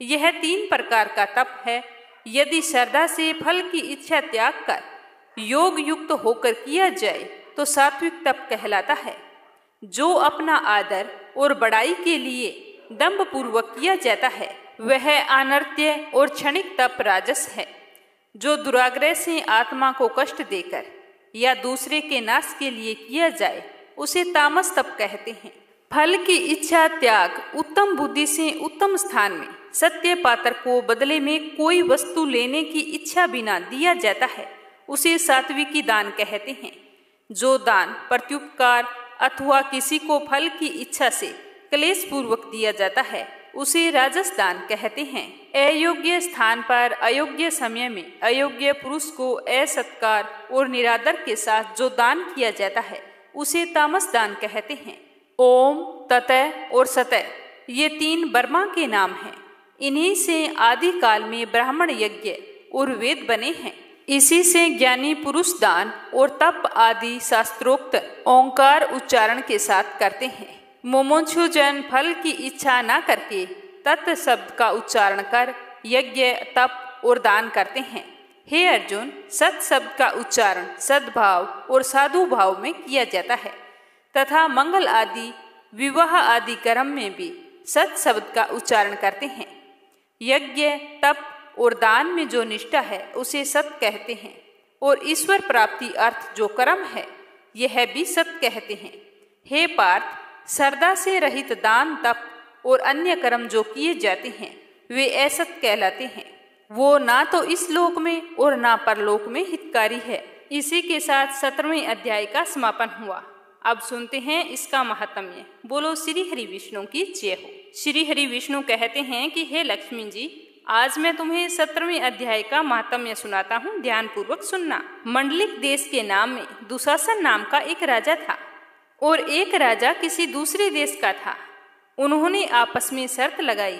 यह 3 प्रकार का तप है। यदि श्रद्धा से फल की इच्छा त्याग कर योग युक्त होकर किया जाए तो सात्विक तप कहलाता है। जो अपना आदर और बड़ाई के लिए दंभ पूर्वक किया जाता है वह अनर्त्य और क्षणिक तप राजस है। जो दुराग्रह से आत्मा को कष्ट देकर या दूसरे के नाश के लिए किया जाए उसे तामस तप कहते हैं। फल की इच्छा त्याग उत्तम बुद्धि से उत्तम स्थान में सत्य पात्र को बदले में कोई वस्तु लेने की इच्छा बिना दिया जाता है उसे सात्विकी दान कहते हैं। जो दान प्रत्युपकार अथवा किसी को फल की इच्छा से क्लेश पूर्वक दिया जाता है उसे राजस दान कहते हैं। अयोग्य स्थान पर अयोग्य समय में अयोग्य पुरुष को असत्कार और निरादर के साथ जो दान किया जाता है उसे तामस दान कहते हैं। ओम, ततः और सतः ये 3 ब्रह्मा के नाम हैं। इन्हीं से आदि काल में ब्राह्मण यज्ञ और वेद बने हैं। इसी से ज्ञानी पुरुष दान और तप आदि शास्त्रोक्त ओंकार उच्चारण के साथ करते हैं। मुमुक्षु जन फल की इच्छा न करके तत् शब्द का उच्चारण कर यज्ञ तप और दान करते हैं। हे अर्जुन, सत शब्द का उच्चारण सद्भाव और साधु भाव में किया जाता है तथा मंगल आदि विवाह आदि कर्म में भी सत शब्द का उच्चारण करते हैं। यज्ञ तप और दान में जो निष्ठा है उसे सत कहते हैं और ईश्वर प्राप्ति अर्थ जो कर्म है यह भी सत कहते हैं। हे पार्थ, श्रद्धा से रहित दान तप और अन्य कर्म जो किए जाते हैं वे असत कहलाते हैं। वो ना तो इस लोक में और ना परलोक में हितकारी है। इसी के साथ 17वें अध्याय का समापन हुआ। अब सुनते हैं इसका महात्म्य। बोलो श्री हरि विष्णु की जय हो। श्री हरि विष्णु कहते हैं कि हे लक्ष्मी जी, आज मैं तुम्हें 17वें अध्याय का महात्म्य सुनाता हूँ, ध्यान पूर्वक सुनना। मंडलिक देश के नाम में दुशासन नाम का एक राजा था और एक राजा किसी दूसरे देश का था। उन्होंने आपस में शर्त लगाई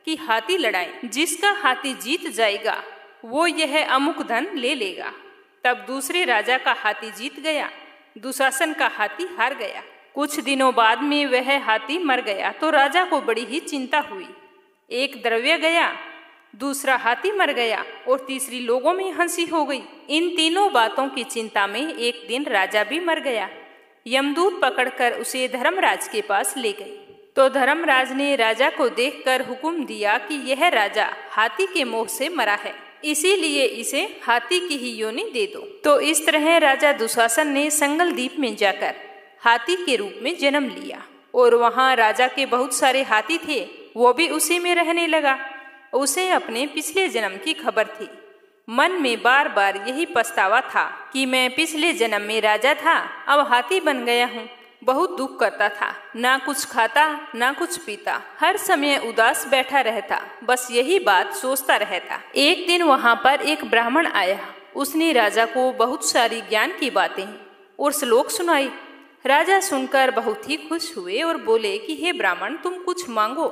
कि हाथी लड़ाएं, जिसका हाथी जीत जाएगा वो यह अमुक धन ले लेगा। तब दूसरे राजा का हाथी जीत गया, दुशासन का हाथी हार गया। कुछ दिनों बाद में वह हाथी मर गया तो राजा को बड़ी ही चिंता हुई। एक द्रव्य गया, दूसरा हाथी मर गया और तीसरी लोगों में हंसी हो गई। इन तीनों बातों की चिंता में एक दिन राजा भी मर गया। यमदूत पकड़कर उसे धर्मराज के पास ले गए तो धर्मराज ने राजा को देखकर हुक्म दिया कि यह राजा हाथी के मोह से मरा है, इसीलिए इसे हाथी की ही योनि दे दो। तो इस तरह राजा दुशासन ने संगल द्वीप में जाकर हाथी के रूप में जन्म लिया और वहाँ राजा के बहुत सारे हाथी थे, वो भी उसी में रहने लगा। उसे अपने पिछले जन्म की खबर थी। मन में बार बार यही पछतावा था कि मैं पिछले जन्म में राजा था, अब हाथी बन गया हूँ। बहुत दुख करता था, ना कुछ खाता ना कुछ पीता, हर समय उदास बैठा रहता, बस यही बात सोचता रहता। एक दिन वहाँ पर एक ब्राह्मण आया। उसने राजा को बहुत सारी ज्ञान की बातें और श्लोक सुनाई। राजा सुनकर बहुत ही खुश हुए और बोले कि हे ब्राह्मण, तुम कुछ मांगो।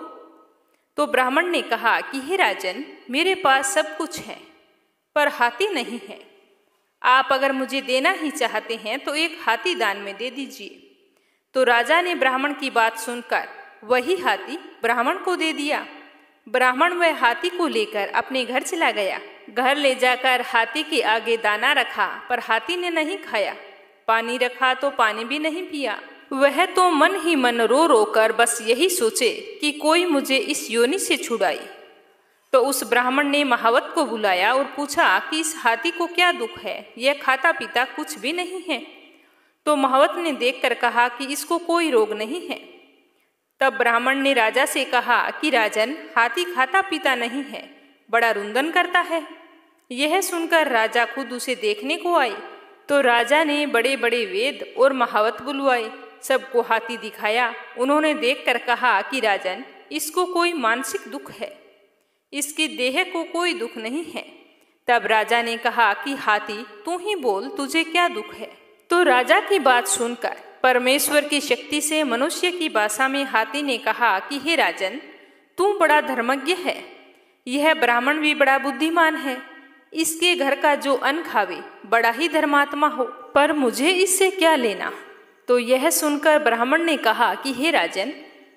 तो ब्राह्मण ने कहा कि हे राजन, मेरे पास सब कुछ है पर हाथी नहीं है। आप अगर मुझे देना ही चाहते हैं तो एक हाथी दान में दे दीजिए। तो राजा ने ब्राह्मण की बात सुनकर वही हाथी ब्राह्मण को दे दिया। ब्राह्मण वह हाथी को लेकर अपने घर चला गया। घर ले जाकर हाथी के आगे दाना रखा पर हाथी ने नहीं खाया, पानी रखा तो पानी भी नहीं पिया। वह तो मन ही मन रो रो कर बस यही सोचे कि कोई मुझे इस योनि से छुड़ाए। तो उस ब्राह्मण ने महावत को बुलाया और पूछा कि इस हाथी को क्या दुख है, यह खाता पीता कुछ भी नहीं है। तो महावत ने देखकर कहा कि इसको कोई रोग नहीं है। तब ब्राह्मण ने राजा से कहा कि राजन, हाथी खाता पीता नहीं है, बड़ा रुंदन करता है। यह सुनकर राजा खुद उसे देखने को आए। तो राजा ने बड़े बड़े वेद और महावत बुलवाए, सबको हाथी दिखाया। उन्होंने देखकर कहा कि राजन, इसको कोई मानसिक दुख है, इसकी देह को कोई दुख नहीं है। तब राजा ने कहा कि हाथी, तू ही बोल, तुझे क्या दुख है। तो राजा की बात सुनकर परमेश्वर की शक्ति से मनुष्य की भाषा में हाथी ने कहा कि हे राजन, तू बड़ा धर्मज्ञ है, यह ब्राह्मण भी बड़ा बुद्धिमान है, इसके घर का जो अन्न खावे बड़ा ही धर्मात्मा हो, पर मुझे इससे क्या लेना। तो यह सुनकर ब्राह्मण ने कहा कि हे राजन,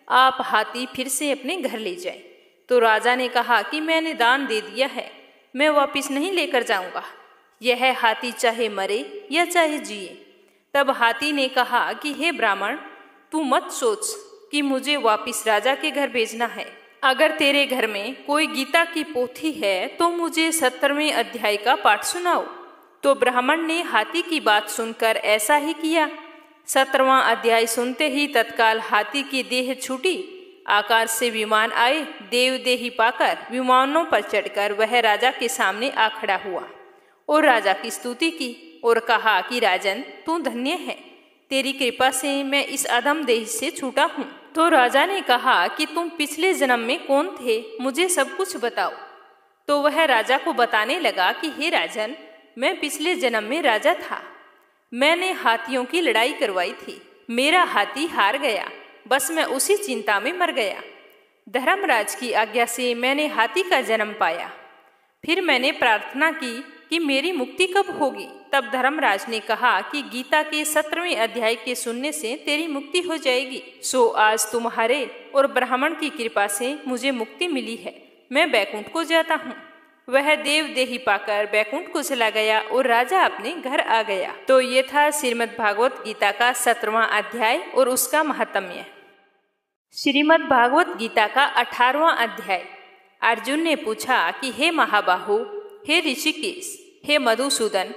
आप हाथी फिर से अपने घर ले जाएं। तो राजा ने कहा कि मैंने दान दे दिया है, मैं वापस नहीं लेकर जाऊंगा। यह हाथी चाहे मरे या चाहे जिए। तब हाथी ने कहा कि हे ब्राह्मण, तू मत सोच कि मुझे वापस राजा के घर भेजना है। अगर तेरे घर में कोई गीता की पोथी है तो मुझे 17वें अध्याय का पाठ सुनाओ। तो ब्राह्मण ने हाथी की बात सुनकर ऐसा ही किया। 17वां अध्याय सुनते ही तत्काल हाथी की देह छूटी। आकाश से विमान आए। देवदेही पाकर विमानों पर चढ़कर वह राजा के सामने आ खड़ा हुआ और राजा की स्तुति की और कहा कि राजन, तू धन्य है, तेरी कृपा से मैं इस अधम देह से छूटा हूँ। तो राजा ने कहा कि तुम पिछले जन्म में कौन थे, मुझे सब कुछ बताओ। तो वह राजा को बताने लगा कि हे राजन, मैं पिछले जन्म में राजा था। मैंने हाथियों की लड़ाई करवाई थी, मेरा हाथी हार गया, बस मैं उसी चिंता में मर गया। धर्मराज की आज्ञा से मैंने हाथी का जन्म पाया। फिर मैंने प्रार्थना की कि मेरी मुक्ति कब होगी। तब धर्मराज ने कहा कि गीता के 17वें अध्याय के सुनने से तेरी मुक्ति हो जाएगी। सो आज तुम्हारे और ब्राह्मण की कृपा से मुझे मुक्ति मिली है, मैं बैकुंठ को जाता हूँ। वह देवदेही पाकर बैकुंठ को चला गया और राजा अपने घर आ गया। तो ये था श्रीमद् भागवत गीता का 17वां अध्याय और उसका महात्म्य। श्रीमद् भागवत गीता का 18वां अध्याय। अर्जुन ने पूछा कि हे महाबाहु, हे ऋषिकेश, हे मधुसूदन,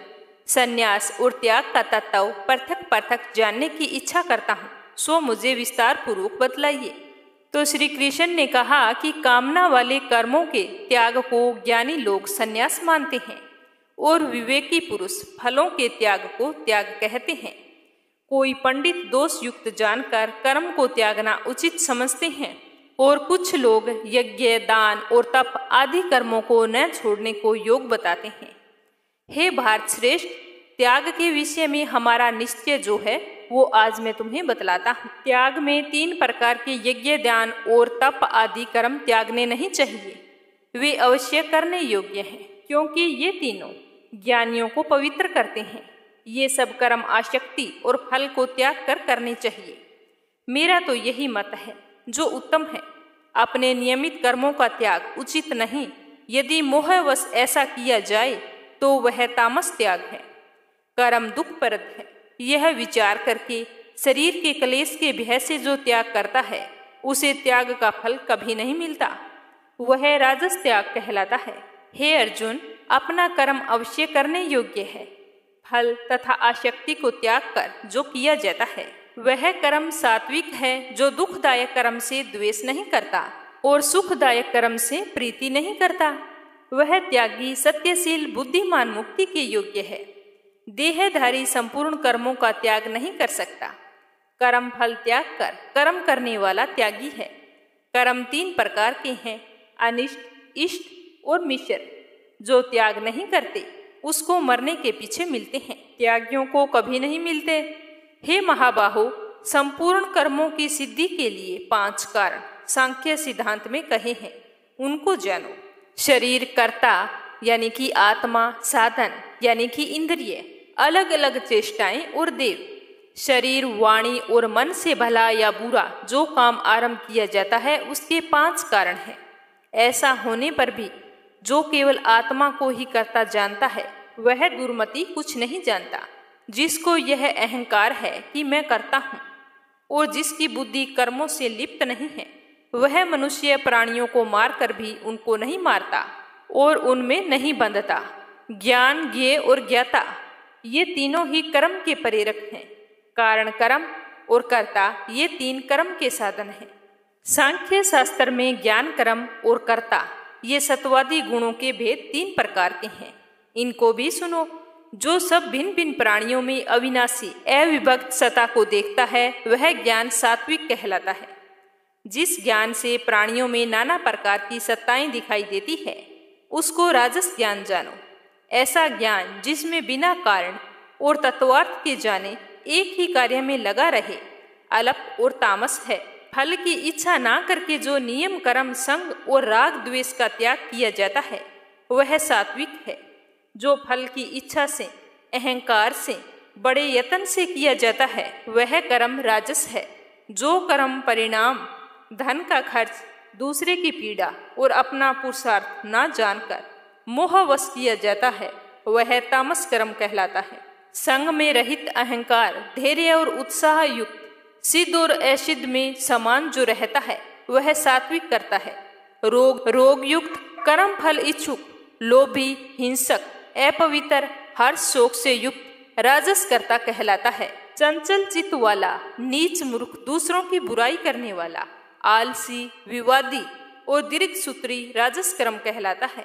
संन्यास और त्याग का तत्व पृथक पृथक जानने की इच्छा करता हूँ, सो मुझे विस्तार पूर्वक बतलाइए। तो श्री कृष्ण ने कहा कि कामना वाले कर्मों के त्याग को ज्ञानी लोग संन्यास मानते हैं और विवेकी पुरुष फलों के त्याग को त्याग कहते हैं। कोई पंडित दोष युक्त जानकर कर्म को त्यागना उचित समझते हैं और कुछ लोग यज्ञ, दान और तप आदि कर्मों को न छोड़ने को योग बताते हैं। हे भारत श्रेष्ठ, त्याग के विषय में हमारा निश्चय जो है वो आज मैं तुम्हें बतलाता हूँ। त्याग में 3 प्रकार के यज्ञ, दान और तप आदि कर्म त्यागने नहीं चाहिए। वे अवश्य करने योग्य हैं, क्योंकि ये तीनों ज्ञानियों को पवित्र करते हैं। ये सब कर्म आसक्ति और फल को त्याग कर करने चाहिए। मेरा तो यही मत है जो उत्तम है। अपने नियमित कर्मों का त्याग उचित नहीं। यदि मोहवश ऐसा किया जाए तो वह तामस त्याग है। कर्म दुखप्रद है, यह विचार करके शरीर के क्लेश के भय से जो त्याग करता है उसे त्याग का फल कभी नहीं मिलता, वह राजस त्याग कहलाता है। हे अर्जुन, अपना कर्म अवश्य करने योग्य है। फल तथा आसक्ति को त्याग कर जो किया जाता है वह कर्म सात्विक है, जो दुखदायक कर्म से द्वेष नहीं करता और सुखदायक कर्म से प्रीति नहीं करता। वह त्यागी, सत्यशील, बुद्धिमान मुक्ति के योग्य है। देहधारी संपूर्ण कर्मों का त्याग नहीं कर सकता। कर्म फल त्याग कर कर्म करने वाला त्यागी है। कर्म 3 प्रकार के हैं, अनिष्ट, इष्ट और मिश्र। जो त्याग नहीं करते उसको मरने के पीछे मिलते हैं, त्यागियों को कभी नहीं मिलते। हे महाबाहो, संपूर्ण कर्मों की सिद्धि के लिए 5 कारण सांख्य सिद्धांत में कहे हैं, उनको जानो। शरीर कर्ता यानी कि आत्मा, साधन यानी कि इंद्रिय, अलग अलग चेष्टाएं और देव। शरीर, वाणी और मन से भला या बुरा जो काम आरंभ किया जाता है उसके 5 कारण हैं। ऐसा होने पर भी जो केवल आत्मा को ही कर्ता जानता है वह दुर्मति कुछ नहीं जानता। जिसको यह अहंकार है कि मैं करता हूँ और जिसकी बुद्धि कर्मों से लिप्त नहीं है वह मनुष्य प्राणियों को मारकर भी उनको नहीं मारता और उनमें नहीं बंधता। ज्ञान, ज्ञेय और ज्ञाता ये तीनों ही कर्म के प्रेरक हैं। कारण कर्म और कर्ता ये 3 कर्म के साधन हैं। सांख्य शास्त्र में ज्ञान कर्म और कर्ता ये सत्वादी गुणों के भेद 3 प्रकार के हैं। इनको भी सुनो। जो सब भिन्न भिन्न प्राणियों में अविनाशी अविभक्त सत्ता को देखता है वह ज्ञान सात्विक कहलाता है। जिस ज्ञान से प्राणियों में नाना प्रकार की सत्ताएं दिखाई देती है उसको राजस ज्ञान जानो। ऐसा ज्ञान जिसमें बिना कारण और तत्वार्थ के जाने एक ही कार्य में लगा रहे अल्प और तामस है। फल की इच्छा ना करके जो नियम, कर्म, संग और राग द्वेष का त्याग किया जाता है वह सात्विक है। जो फल की इच्छा से, अहंकार से, बड़े यत्न से किया जाता है वह कर्म राजस है। जो कर्म परिणाम धन का खर्च, दूसरे की पीड़ा और अपना पुरुषार्थ न जानकर मोहवश किया जाता है, वह तामस कर्म कहलाता है। संग में रहित अहंकार, धैर्य और उत्साह युक्त, सिद्ध और असिद्ध में समान जो रहता है, वह सात्विक करता है। रोग युक्त, कर्म फल इच्छुक, लोभी, हिंसक, अपवित्र, हर्ष शोक से युक्त राजस कर्ता कहलाता है। चंचल चित्त वाला, नीच मूर्ख, दूसरों की बुराई करने वाला, आलसी, विवादी और दीर्घसूत्री राजस कर्म कहलाता है।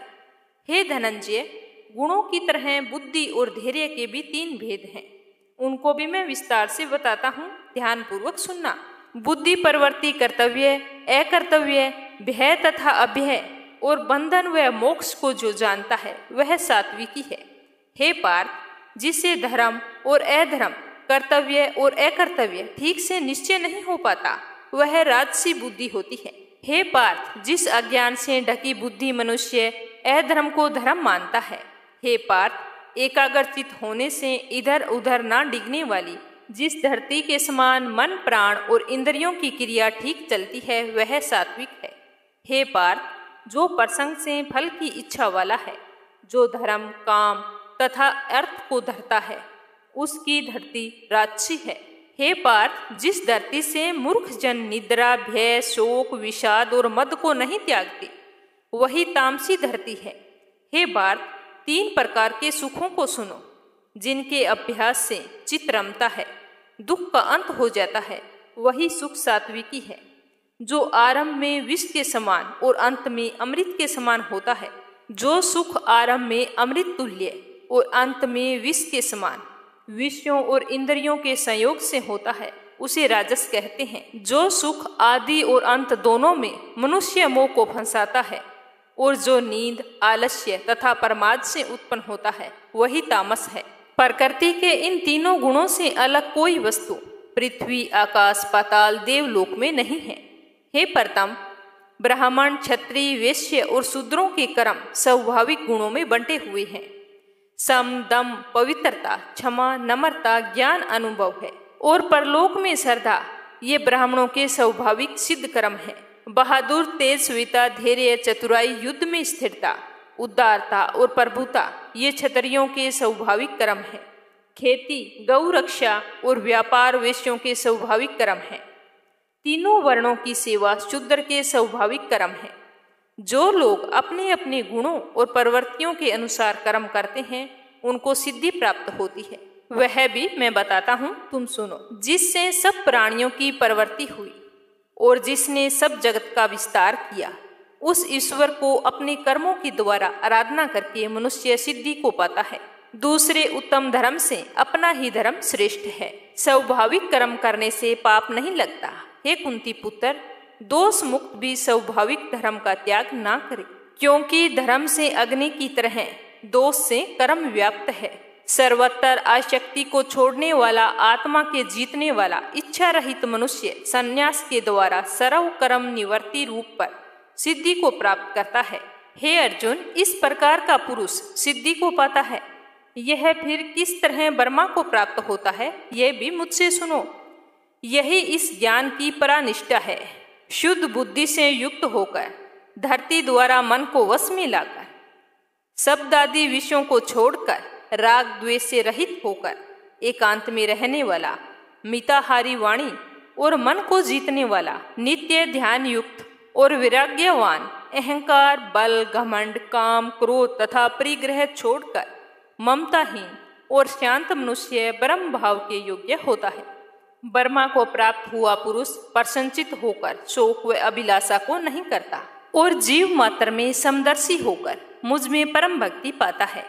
हे धनंजय, गुणों की तरह बुद्धि और धैर्य के भी 3 भेद हैं। उनको भी मैं विस्तार से बताता हूँ, ध्यानपूर्वक सुनना। बुद्धि परवर्ती कर्तव्य, अकर्तव्य, भय तथा अभय और बंधन व मोक्ष को जो जानता है, वह सात्विकी है। हे पार्थ, जिसे धर्म और अधर्म, कर्तव्य और अकर्तव्य ठीक से निश्चय नहीं हो पाता, वह राजसी बुद्धि होती है। हे पार्थ, जिस अज्ञान से ढकी बुद्धि मनुष्य अधर्म को धर्म मानता है। हे पार्थ, एकाग्रचित होने से इधर उधर ना डिगने वाली, जिस धरती के समान मन, प्राण और इंद्रियों की क्रिया ठीक चलती है, वह सात्विक है। हे पार्थ, जो प्रसंग से फल की इच्छा वाला है, जो धर्म, काम तथा अर्थ को धरता है, उसकी धरती राजसी है। हे पार्थ, जिस धरती से मूर्ख जन निद्रा, भय, शोक, विषाद और मद को नहीं त्यागते, वही तामसी धरती है। हे पार्थ, 3 प्रकार के सुखों को सुनो, जिनके अभ्यास से चित्त रमता है, दुख का अंत हो जाता है, वही सुख सात्विकी है। जो आरंभ में विष के समान और अंत में अमृत के समान होता है, जो सुख आरंभ में अमृत तुल्य और अंत में विष के समान विषयों और इंद्रियों के संयोग से होता है, उसे राजस कहते हैं। जो सुख आदि और अंत दोनों में मनुष्य मोह को फंसाता है और जो नींद, आलस्य तथा प्रमाद से उत्पन्न होता है, वही तामस है। प्रकृति के इन 3 गुणों से अलग कोई वस्तु पृथ्वी, आकाश, पाताल, देवलोक में नहीं है। हे प्रथम, ब्राह्मण, क्षत्रिय, वैश्य और शूद्रों के कर्म स्वाभाविक गुणों में बंटे हुए हैं। सम, दम, पवित्रता, क्षमा, नम्रता, ज्ञान, अनुभव है। और परलोक में श्रद्धा, ये ब्राह्मणों के स्वाभाविक सिद्ध कर्म है। बहादुर, तेजस्विता, धैर्य, चतुराई, युद्ध में स्थिरता, उदारता और प्रभुता, ये क्षत्रियों के स्वाभाविक कर्म है। खेती, गौ रक्षा और व्यापार वैश्यों के स्वाभाविक कर्म है। 3 वर्णों की सेवा शूद्र के स्वाभाविक कर्म है। जो लोग अपने अपने गुणों और प्रवृत्तियों के अनुसार कर्म करते हैं, उनको सिद्धि प्राप्त होती है। वह भी मैं बताता हूँ, तुम सुनो। जिससे सब प्राणियों की प्रवृत्ति हुई और जिसने सब जगत का विस्तार किया, उस ईश्वर को अपने कर्मों के द्वारा आराधना करके मनुष्य सिद्धि को पाता है। दूसरे उत्तम धर्म से अपना ही धर्म श्रेष्ठ है। स्वाभाविक कर्म करने से पाप नहीं लगता। हे कुंती पुत्र, दोष मुक्त भी स्वाभाविक धर्म का त्याग ना करे, क्योंकि धर्म से अग्नि की तरह दोष से कर्म व्याप्त है। सर्वत्र आसक्ति को छोड़ने वाला, आत्मा के जीतने वाला, इच्छा रहित मनुष्य संन्यास के द्वारा सर्व कर्म निवर्ती रूप पर सिद्धि को प्राप्त करता है। हे अर्जुन, इस प्रकार का पुरुष सिद्धि को पाता है। यह फिर किस तरह ब्रह्मा को प्राप्त होता है, यह भी मुझसे सुनो। यही इस ज्ञान की परानिष्ठा है। शुद्ध बुद्धि से युक्त होकर, धरती द्वारा मन को वश में लाकर, शब्द आदि विषयों को छोड़कर, राग द्वेष से रहित होकर, एकांत में रहने वाला, मिताहारी वाणी और मन को जीतने वाला, नित्य ध्यान युक्त और वैराग्यवान, अहंकार, बल, घमंड, काम, क्रोध तथा परिग्रह छोड़कर ममताहीन और शांत मनुष्य ब्रह्म भाव के योग्य होता है। ब्रह्मा को प्राप्त हुआ पुरुष प्रसन्नचित होकर शोक व अभिलाषा को नहीं करता और जीव मात्र में समदर्शी होकर मुझ में परम भक्ति पाता है।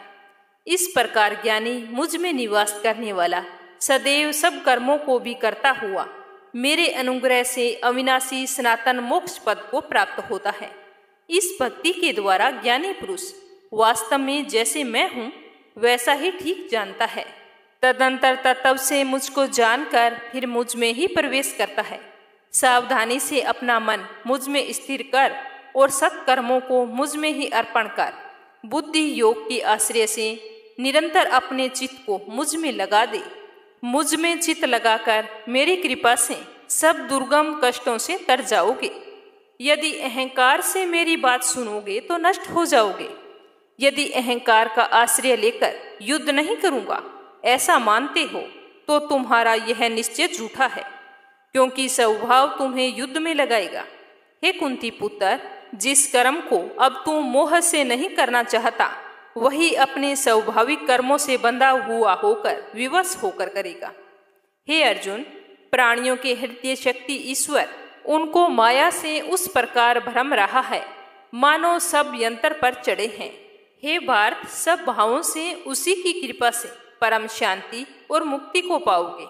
इस प्रकार ज्ञानी, मुझ में निवास करने वाला, सदैव सब कर्मों को भी करता हुआ मेरे अनुग्रह से अविनाशी सनातन मोक्ष पद को प्राप्त होता है। इस भक्ति के द्वारा ज्ञानी पुरुष वास्तव में जैसे मैं हूँ वैसा ही ठीक जानता है। तदंतर तत्व से मुझको जानकर फिर मुझ में ही प्रवेश करता है। सावधानी से अपना मन मुझ में स्थिर कर और सत्कर्मों को मुझ में ही अर्पण कर, बुद्धि योग के आश्रय से निरंतर अपने चित्त को मुझ में लगा दे। मुझ में चित्त लगाकर मेरी कृपा से सब दुर्गम कष्टों से तर जाओगे। यदि अहंकार से मेरी बात सुनोगे तो नष्ट हो जाओगे। यदि अहंकार का आश्रय लेकर युद्ध नहीं करूंगा ऐसा मानते हो तो तुम्हारा यह निश्चय झूठा है, क्योंकि स्वभाव तुम्हें युद्ध में लगाएगा। हे कुंती पुत्र, जिस कर्म को अब तू मोह से नहीं करना चाहता वही अपने स्वाभाविक कर्मों से बंधा हुआ होकर विवश होकर करेगा। हे अर्जुन, प्राणियों के हृदय शक्ति ईश्वर उनको माया से उस प्रकार भ्रम रहा है मानो सब यंत्र पर चढ़े हैं। हे भारत, सब भावों से उसी की कृपा से परम शांति और मुक्ति को पाओगे।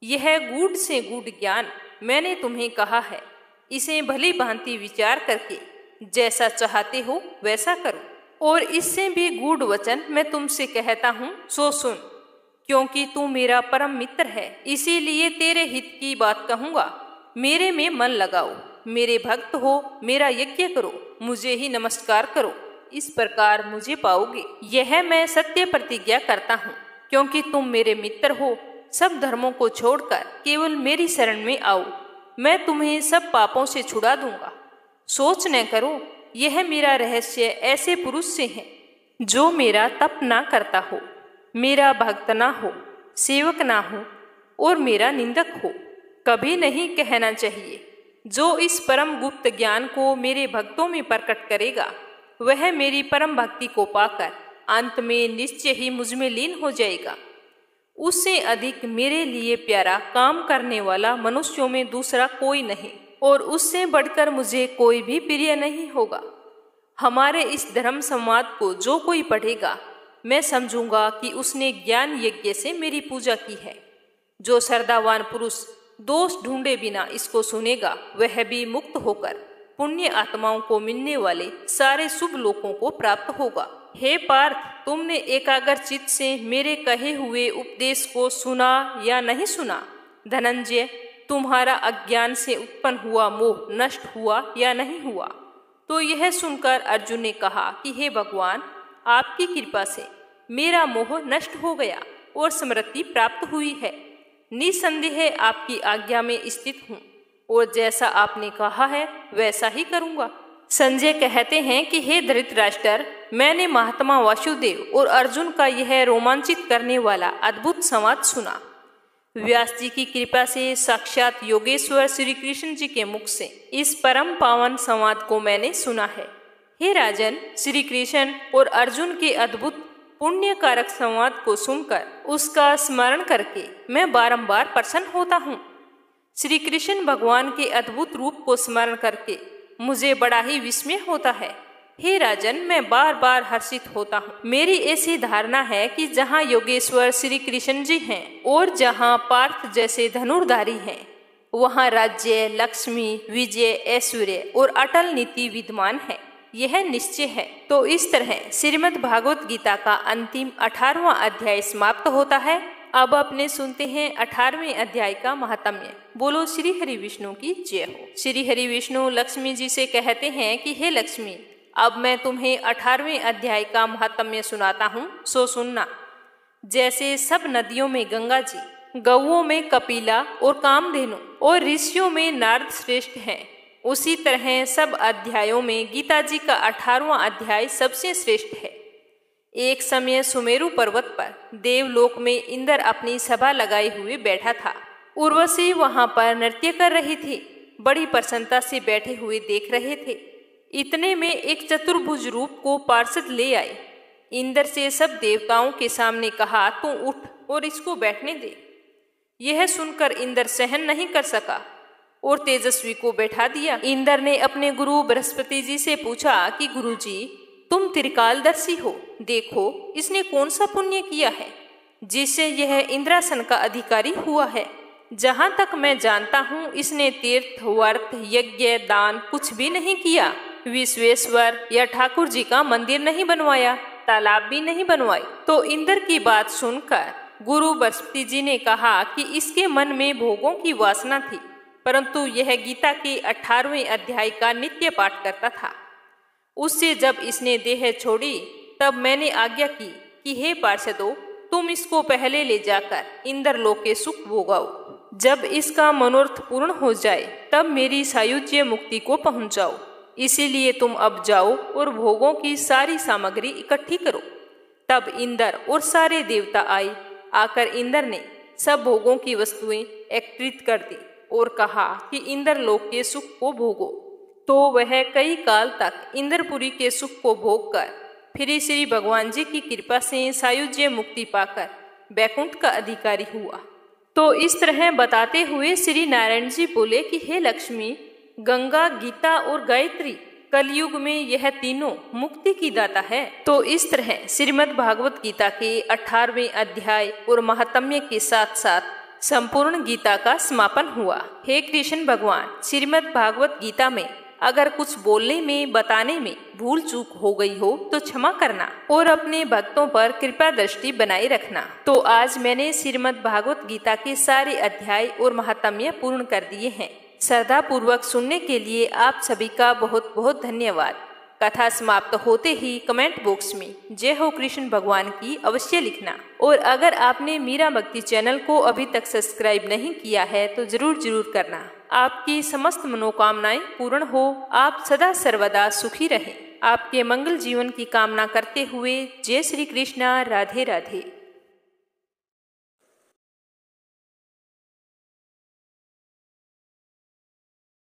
यह गूढ़ से गूढ़ ज्ञान मैंने तुम्हें कहा है, इसे भली भांति विचार करके जैसा चाहते हो वैसा करो। और इससे भी गूढ़ वचन मैं तुमसे कहता हूँ सो सुन, क्योंकि तू मेरा परम मित्र है, इसीलिए तेरे हित की बात कहूँगा। मेरे में मन लगाओ, मेरे भक्त हो, मेरा यज्ञ करो, मुझे ही नमस्कार करो, इस प्रकार मुझे पाओगे। यह मैं सत्य प्रतिज्ञा करता हूँ, क्योंकि तुम मेरे मित्र हो। सब धर्मों को छोड़कर केवल मेरी शरण में आओ, मैं तुम्हें सब पापों से छुड़ा दूंगा। सोच न करो, यह मेरा रहस्य ऐसे पुरुष से है जो मेरा तप ना करता हो, मेरा भक्त ना हो, सेवक ना हो और मेरा निंदक हो। कभी नहीं कहना चाहिए। जो इस परम गुप्त ज्ञान को मेरे भक्तों में प्रकट करेगा वह मेरी परम भक्ति को पाकर अंत में निश्चय ही मुझ में लीन हो जाएगा। उससे अधिक मेरे लिए प्यारा काम करने वाला मनुष्यों में दूसरा कोई नहीं, और उससे बढ़कर मुझे कोई भी प्रिय नहीं होगा। हमारे इस धर्म संवाद को जो कोई पढ़ेगा मैं समझूंगा कि उसने ज्ञान यज्ञ से मेरी पूजा की है। जो श्रद्धावान पुरुष दोष ढूंढे बिना इसको सुनेगा वह भी मुक्त होकर पुण्य आत्माओं को मिलने वाले सारे शुभ लोकों को प्राप्त होगा। हे पार्थ, तुमने एकाग्र चित्त से मेरे कहे हुए उपदेश को सुना या नहीं सुना? धनंजय, तुम्हारा अज्ञान से उत्पन्न हुआ मोह नष्ट हुआ या नहीं हुआ? तो यह सुनकर अर्जुन ने कहा कि हे भगवान, आपकी कृपा से मेरा मोह नष्ट हो गया और स्मृति प्राप्त हुई है। निसंदेह आपकी आज्ञा में स्थित हूँ और जैसा आपने कहा है वैसा ही करूँगा। संजय कहते हैं कि हे धृतराष्ट्र, मैंने महात्मा वासुदेव और अर्जुन का यह रोमांचित करने वाला अद्भुत संवाद सुना। व्यास जी की कृपा से साक्षात योगेश्वर श्री कृष्ण जी के मुख से इस परम पावन संवाद को मैंने सुना है। हे राजन, श्री कृष्ण और अर्जुन के अद्भुत पुण्य कारक संवाद को सुनकर उसका स्मरण करके मैं बारंबार प्रसन्न होता हूँ। श्री कृष्ण भगवान के अद्भुत रूप को स्मरण करके मुझे बड़ा ही विस्मय होता है। हे राजन, मैं बार बार हर्षित होता हूँ। मेरी ऐसी धारणा है कि जहाँ योगेश्वर श्री कृष्ण जी हैं और जहाँ पार्थ जैसे धनुर्धारी हैं वहाँ राज्य, लक्ष्मी, विजय, ऐश्वर्य और अटल नीति विद्यमान है, यह निश्चय है। तो इस तरह श्रीमद् भागवत गीता का अंतिम 18वां अध्याय समाप्त होता है। अब अपने सुनते हैं 18वें अध्याय का महात्म्य। बोलो श्री हरि विष्णु की जय हो। श्री हरि विष्णु लक्ष्मी जी से कहते हैं कि हे लक्ष्मी, अब मैं तुम्हें 18वें अध्याय का महात्म्य सुनाता हूँ, सो सुनना। जैसे सब नदियों में गंगा जी, गौओं में कपिला और कामधेनु और ऋषियों में नारद श्रेष्ठ हैं, उसी तरह सब अध्यायों में गीता जी का 18वां अध्याय सबसे श्रेष्ठ है। एक समय सुमेरु पर्वत पर देवलोक में इंद्र अपनी सभा लगाए हुए बैठा था। उर्वशी वहां पर नृत्य कर रही थी, बड़ी प्रसन्नता से बैठे हुए देख रहे थे। इतने में एक चतुर्भुज रूप को पार्षद ले आए। इंद्र से सब देवताओं के सामने कहा, तू उठ और इसको बैठने दे। यह सुनकर इंद्र सहन नहीं कर सका और तेजस्वी को बैठा दिया। इंद्र ने अपने गुरु बृहस्पति जी से पूछा कि गुरुजी, तुम त्रिकालदर्शी हो, देखो इसने कौन सा पुण्य किया है जिससे यह इंद्रासन का अधिकारी हुआ है। जहाँ तक मैं जानता हूँ इसने तीर्थ, व्रत, यज्ञ, दान कुछ भी नहीं किया। विश्वेश्वर या ठाकुर जी का मंदिर नहीं बनवाया, तालाब भी नहीं बनवाए। तो इंद्र की बात सुनकर गुरु बृहस्पति जी ने कहा कि इसके मन में भोगों की वासना थी, परंतु यह गीता के 18वें अध्याय का नित्य पाठ करता था। उससे जब इसने देह छोड़ी तब मैंने आज्ञा की कि हे पार्षदों, तुम इसको पहले ले जाकर इंद्रलोक के सुख भोगाओ। जब इसका मनोरथ पूर्ण हो जाए तब मेरी सायुज्य मुक्ति को पहुंचाओ। इसीलिए तुम अब जाओ और भोगों की सारी सामग्री इकट्ठी करो। तब इंद्र और सारे देवता आए। आकर इंद्र ने सब भोगों की वस्तुएं एकत्रित कर दी और कहा कि इंद्र लोक के सुख को भोगो। तो वह कई काल तक इंद्रपुरी के सुख को भोग कर फिर श्री भगवान जी की कृपा से सायुज्य मुक्ति पाकर बैकुंठ का अधिकारी हुआ। तो इस तरह बताते हुए श्री नारायण जी बोले कि हे लक्ष्मी, गंगा, गीता और गायत्री कलयुग में यह तीनों मुक्ति की दाता है। तो इस तरह श्रीमद् भागवत गीता के 18वें अध्याय और महात्म्य के साथ साथ संपूर्ण गीता का समापन हुआ। हे कृष्ण भगवान, श्रीमद् भागवत गीता में अगर कुछ बोलने में बताने में भूल चूक हो गई हो तो क्षमा करना और अपने भक्तों पर कृपा दृष्टि बनाए रखना। तो आज मैंने श्रीमद् भागवत गीता के सारे अध्याय और महात्म्य पूर्ण कर दिए हैं। श्रद्धा पूर्वक सुनने के लिए आप सभी का बहुत बहुत धन्यवाद। कथा समाप्त होते ही कमेंट बॉक्स में जय हो कृष्ण भगवान की अवश्य लिखना। और अगर आपने मीरा भक्ति चैनल को अभी तक सब्सक्राइब नहीं किया है तो जरूर करना। आपकी समस्त मनोकामनाएं पूर्ण हो, आप सदा सर्वदा सुखी रहें। आपके मंगल जीवन की कामना करते हुए जय श्री कृष्णा। राधे राधे।